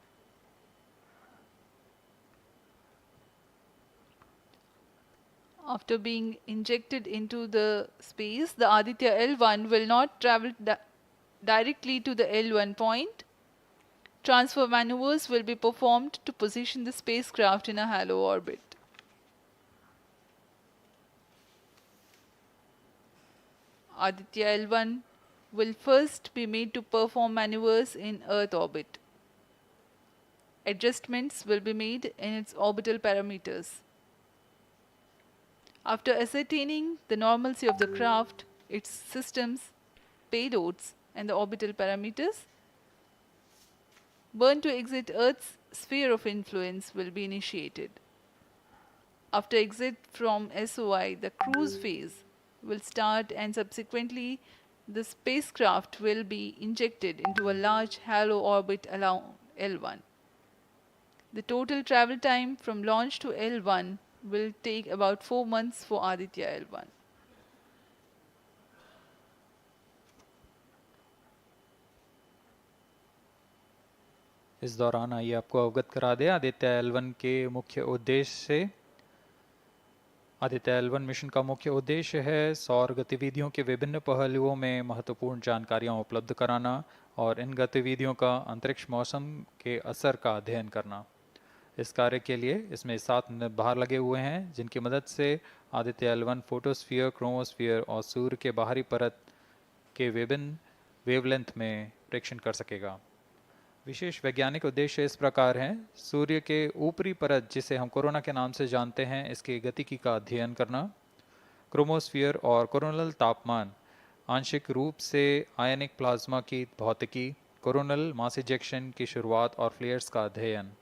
After being injected into the space, the Aditya L1 will not travel directly to the L1 point. Transfer maneuvers will be performed to position the spacecraft in a halo orbit. Aditya L1 will first be made to perform maneuvers in Earth orbit. Adjustments will be made in its orbital parameters. After ascertaining the normalcy of the craft, its systems, payloads, and the orbital parameters, burn to exit Earth's sphere of influence will be initiated. After exit from SOI, the cruise phase will start, and subsequently the spacecraft will be injected into a large halo orbit around L1. The total travel time from launch to L1 will take about 4 months for Aditya L1. इस दौरान आइए आपको अवगत करा दें Aditya L1 के मुख्य उद्देश्य से। आदित्य L1 मिशन का मुख्य उद्देश्य है सौर गतिविधियों के विभिन्न पहलुओं में महत्वपूर्ण जानकारियां उपलब्ध कराना और इन गतिविधियों का अंतरिक्ष मौसम के असर का अध्ययन करना। इस कार्य के लिए इसमें 7 भार लगे हुए हैं जिनकी मदद से आदित्य L1 फोटोस्फीयर, क्रोमोस्फीयर और सूर्य के बाहरी परत के विभिन्न वेवलेंथ में प्रेक्षण कर सकेगा। विशेष वैज्ञानिक उद्देश्य इस प्रकार हैं: सूर्य के ऊपरी परत जिसे हम कोरोना के नाम से जानते हैं, इसके गतिकी का अध्ययन करना, क्रोमोस्फीयर और कोरोनल तापमान, आंशिक रूप से आयनिक प्लाज्मा की भौतिकी, कोरोनल मास इजेक्शन की शुरुआत और फ्लेयर्स का अध्ययन,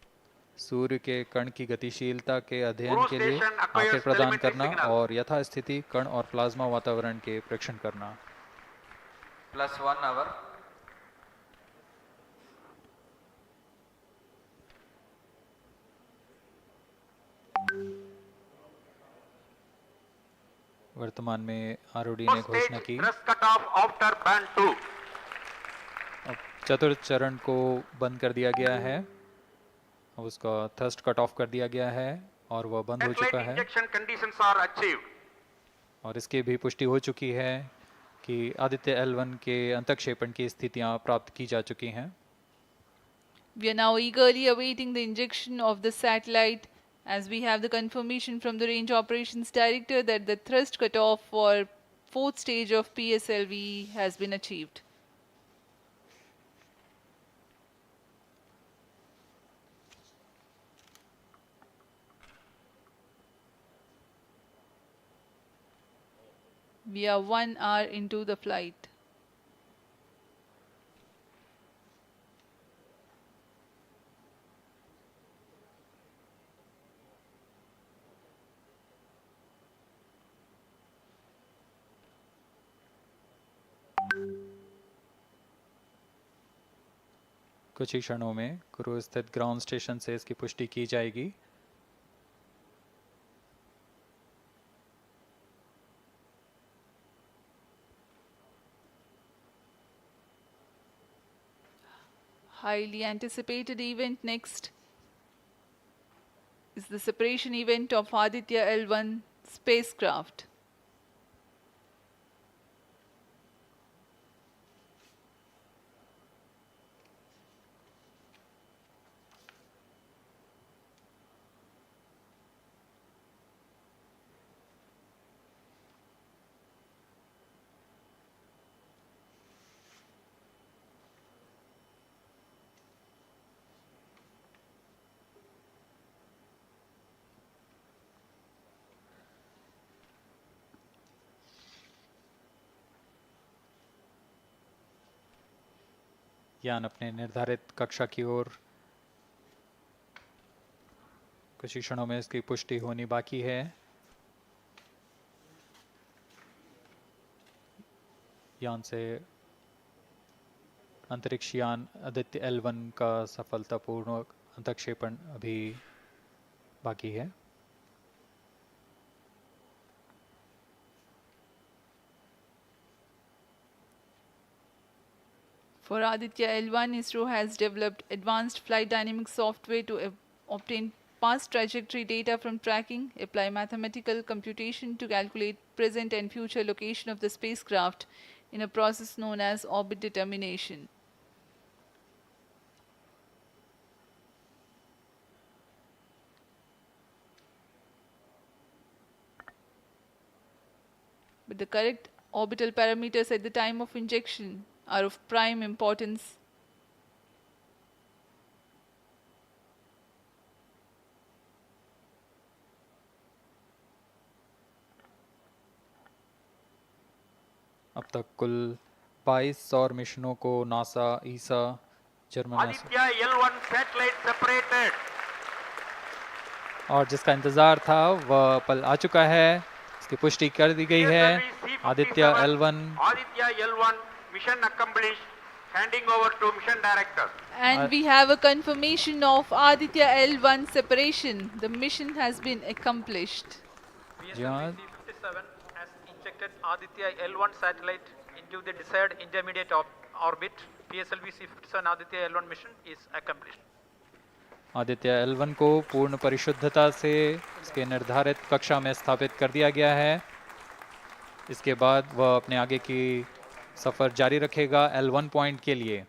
सूर्य के कण की गतिशीलता के अध्ययन के लिए आंकड़े प्रदान करना और यथास्थिति कण और प्लाज्मा वातावरण के प्रेक्षण करना। +1 hour. वर्तमान में आरओडी ने घोषणा की अब चतुर्थ चरण को बंद कर दिया गया है, अब उसका थ्रस्ट कट ऑफ कर दिया गया है और वह बंद हो चुका है और इसकी भी पुष्टि हो चुकी है कि आदित्य L1 के अंतक्षेपण की स्थितियां प्राप्त की जा चुकी हैं। We are now eagerly awaiting the injection of the satellite As we have the confirmation from the Range Operations Director that the thrust cutoff for 4th stage of PSLV has been achieved. We are 1 hour into the flight. कुछ ही क्षणों में cruise स्थित ground station से इसकी पुष्टि की जाएगी। Highly anticipated event next is the separation event of Aditya L1 spacecraft. यान अपने निर्धारित कक्षा की ओर कुछ ही क्षणों में इसकी पुष्टि होनी बाकी है। यान से अंतरिक्ष यान आदित्य L1 का सफलतापूर्ण अंतक्षेपण अभी बाकी है। For Aditya L1, ISRO has developed advanced flight dynamic software to obtain past trajectory data from tracking, apply mathematical computation to calculate present and future location of the spacecraft in a process known as orbit determination. But the correct orbital parameters at the time of injection are of prime importance. अब तक कुल 22 सौर मिशनों को NASA, ईसा, German Aditya L1 satellite separated. और जिसका इंतजार था वह पल आ चुका है। इसकी पुष्टि कर दी गई है। Aditya L1 Aditya L1 mission accomplished. Handing over to mission director. And we have a confirmation of Aditya L1 separation. The mission has been accomplished. PSLV C-57 has injected Aditya L1 satellite into the desired intermediate orbit. PSLV C-57 Aditya L1 mission is accomplished. Aditya L1 को पूर्ण परिशुद्धता से इसके निर्धारित कक्षा में स्थापित कर दिया गया है। इसके बाद वह अपने आगे की सफर जारी रखेगा L1 पॉइंट के लिए।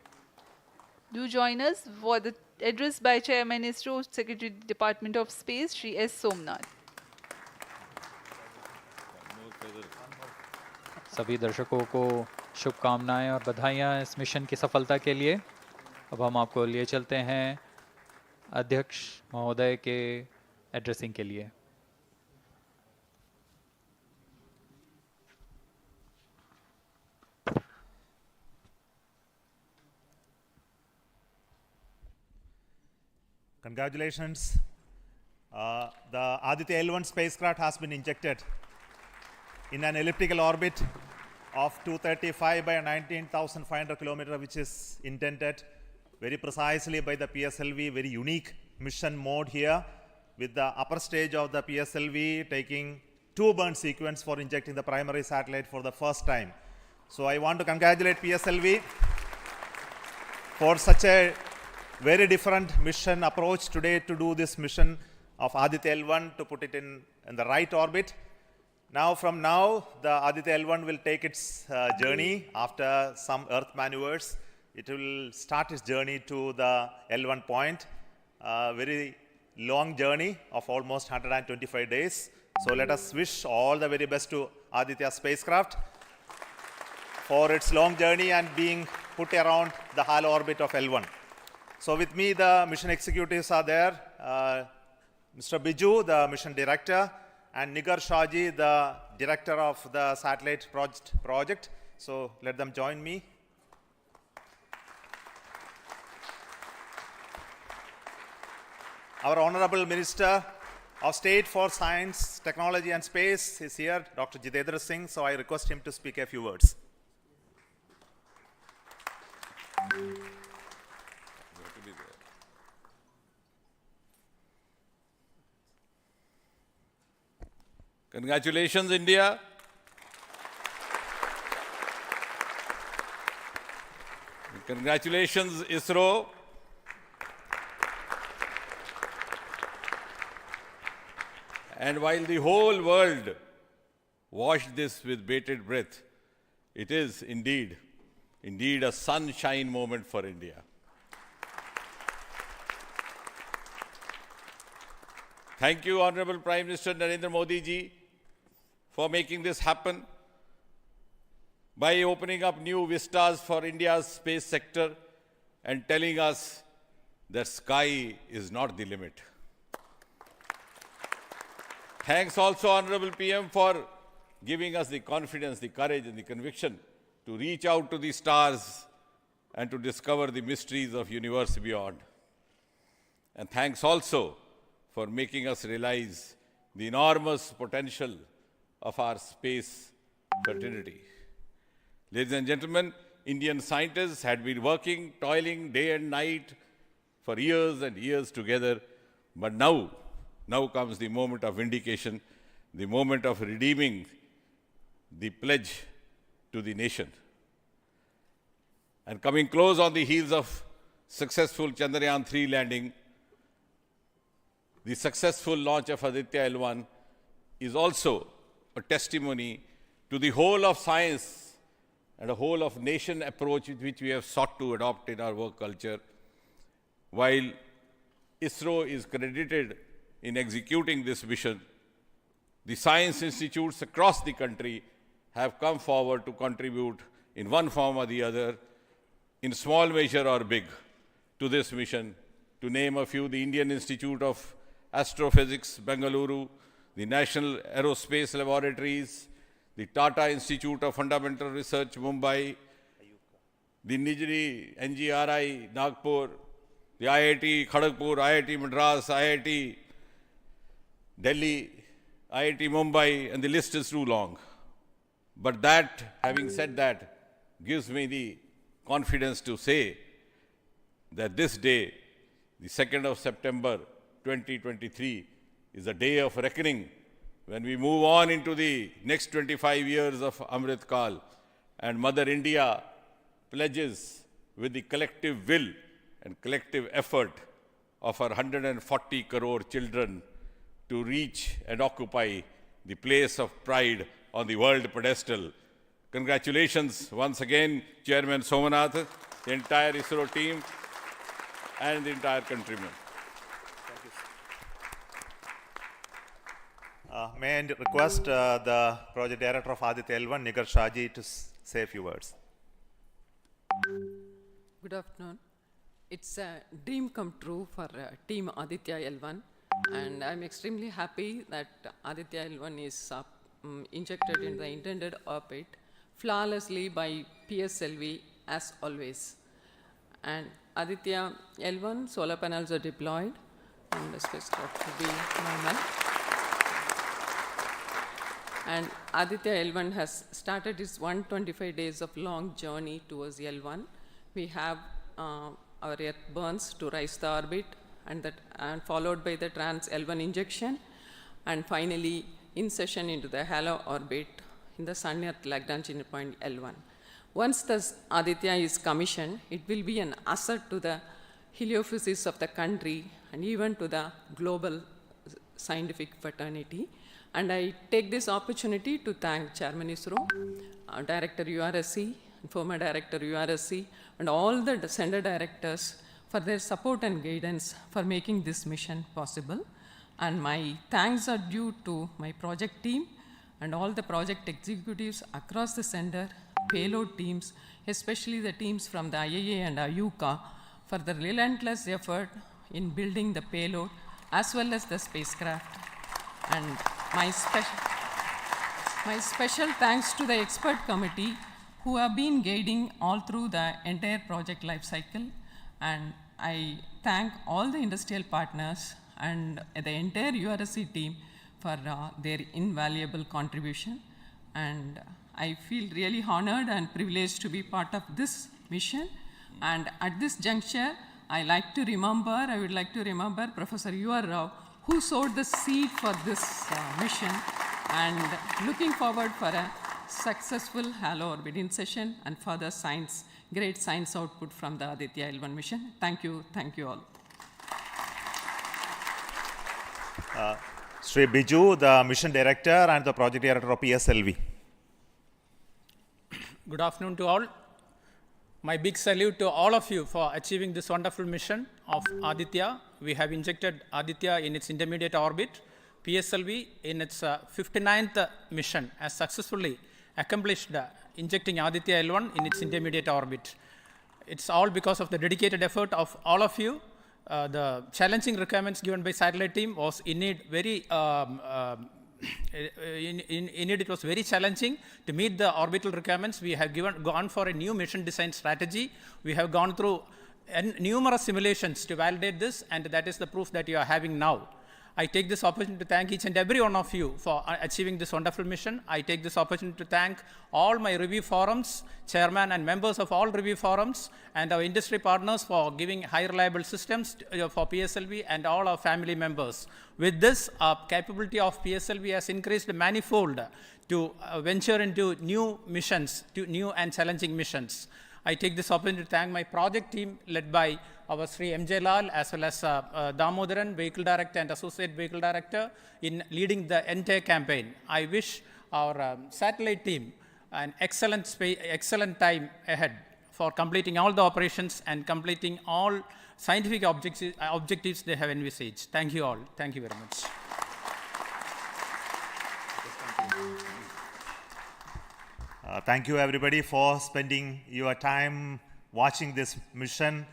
Do join us for the address by Chairman ISRO, Secretary Department of Space, Shri S. Somnath. सभी दर्शकों को शुभकामनाएं और बधाइयां इस मिशन की सफलता के लिए। अब हम आपको लिए चलते हैं अध्यक्ष महोदय के एड्रेसिंग के लिए। Congratulations. The Aditya L1 spacecraft has been injected in an elliptical orbit of 235 by 19,500 kilometers, which is intended very precisely by the PSLV, very unique mission mode here, with the upper stage of the PSLV taking 2 burn sequence for injecting the primary satellite for the first time. So I want to congratulate PSLV for such a very different mission approach today to do this mission of Aditya L1 to put it in the right orbit. Now, from now, the Aditya L1 will take its journey after some Earth maneuvers. It will start its journey to the L1 point. Very long journey of almost 125 days. So let us wish all the very best to Aditya spacecraft for its long journey and being put around the halo orbit of L1. So with me, the mission executives are there. Mr. Biju, the mission director, and Nigar Shaji, the director of the satellite project. So let them join me. Our Honorable Minister of State for Science, Technology and Space is here, Dr. Jitendra Singh, so I request him to speak a few words. Congratulations, India. Congratulations, ISRO. And while the whole world watched this with bated breath, it is indeed a sunshine moment for India. Thank you, Honorable Prime Minister Narendra Modi ji, for making this happen by opening up new vistas for India's space sector and telling us that sky is not the limit. Thanks also, Honorable PM, for giving us the confidence, the courage and the conviction to reach out to the stars and to discover the mysteries of universe beyond. And thanks also for making us realize the enormous potential of our space fraternity. Ladies and gentlemen, Indian scientists had been working, toiling day and night for years and years together, but now comes the moment of vindication, the moment of redeeming the pledge to the nation. And coming close on the heels of successful Chandrayaan-3 landing, the successful launch of Aditya L1 is also a testimony to the whole of science and a whole of nation approach which we have sought to adopt in our work culture. While ISRO is credited in executing this mission, the science institutes across the country have come forward to contribute in one form or the other, in small measure or big, to this mission. To name a few, the Indian Institute of Astrophysics, Bengaluru, the National Aerospace Laboratories, the Tata Institute of Fundamental Research, Mumbai, the Nijri NGRI, Nagpur, the IIT Kharagpur, IIT Madras, IIT Delhi, IIT Mumbai, and the list is too long. But that, having said that, gives me the confidence to say that this day, the 2nd of September 2023, is a day of reckoning when we move on into the next 25 years of Amrit Kal, and Mother India pledges with the collective will and collective effort of our 140 crore children to reach and occupy the place of pride on the world pedestal. Congratulations once again, Chairman Somanath, the entire ISRO team, and the entire countrymen. May I request the project director of Aditya L1, Nigar Shaji, to say a few words. Good afternoon. It's a dream come true for Team Aditya L1, and I'm extremely happy that Aditya L1 is injected in the intended orbit flawlessly by PSLV as always. And Aditya L1 solar panels are deployed and the spacecraft will be normal. And Aditya L1 has started its 125 days of long journey towards L1. We have our Earth burns to rise the orbit, and followed by the trans L1 injection, and finally insertion into the halo orbit in the Sun-Earth Lagrange point L1. Once the Aditya is commissioned, it will be an asset to the heliophysics of the country and even to the global scientific fraternity. And I take this opportunity to thank Chairman ISRO, Director URSC, former Director URSC, and all the sender directors for their support and guidance for making this mission possible. And my thanks are due to my project team and all the project executives across the center, payload teams, especially the teams from the IAA and IUCA, for the relentless effort in building the payload as well as the spacecraft. And my special thanks to the expert committee who have been guiding all through the entire project life cycle. And I thank all the industrial partners and the entire URSC team for their invaluable contribution. And I feel really honored and privileged to be part of this mission. And at this juncture, I would like to remember Professor U.R. Rao, who sowed the seed for this mission, and looking forward for a successful halo orbiting session and further great science output from the Aditya L1 mission. Thank you all. Sri Biju, the mission director and the project director of PSLV. Good afternoon to all. My big salute to all of you for achieving this wonderful mission of Aditya. We have injected Aditya in its intermediate orbit. PSLV in its 59th mission has successfully accomplished injecting Aditya L1 in its intermediate orbit. It's all because of the dedicated effort of all of you. The challenging requirements given by satellite team was indeed very it was very challenging to meet the orbital requirements. We have gone for a new mission design strategy. We have gone through numerous simulations to validate this, and that is the proof that you are having now. I take this opportunity to thank each and every one of you for achieving this wonderful mission. I take this opportunity to thank all my review forums, chairman and members of all review forums, and our industry partners for giving high reliable systems for PSLV, and all our family members. With this, our capability of PSLV has increased manifold to venture into new missions, to new and challenging missions. I take this opportunity to thank my project team led by our Sri M.J. Lal as well as Damodaran, Vehicle Director and Associate Vehicle Director, in leading the entire campaign. I wish our satellite team an excellent time ahead for completing all the operations and completing all scientific objectives they have envisaged. Thank you all. Thank you very much. Thank you everybody for spending your time watching this mission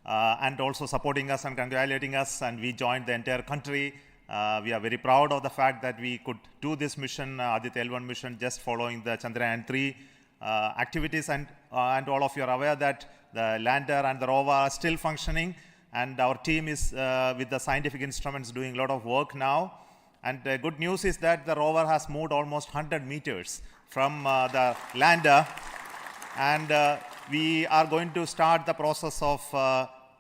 and also supporting us and congratulating us, and we joined the entire country. We are very proud of the fact that we could do this mission, Aditya L1 mission, just following the Chandrayaan-3 activities, and all of you are aware that the lander and the rover are still functioning, and our team is with the scientific instruments doing a lot of work now. And the good news is that the rover has moved almost 100 meters from the lander, and we are going to start the process of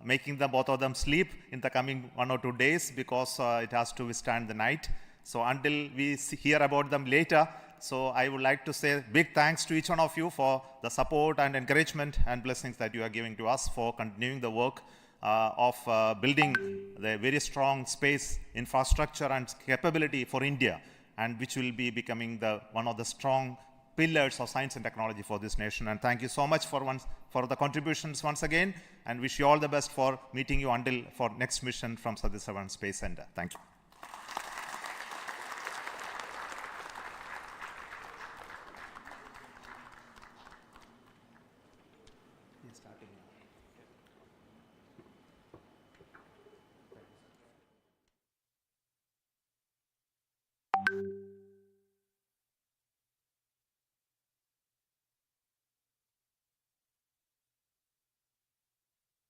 making both of them sleep in the coming 1 or 2 days, because it has to withstand the night. So until we hear about them later, so I would like to say big thanks to each one of you for the support and encouragement and blessings that you are giving to us for continuing the work of building the very strong space infrastructure and capability for India, and which will be becoming one of the strong pillars of science and technology for this nation. And thank you so much for the contributions once again, and wish you all the best for meeting you for next mission from Satish Dhawan Space Center. Thank you.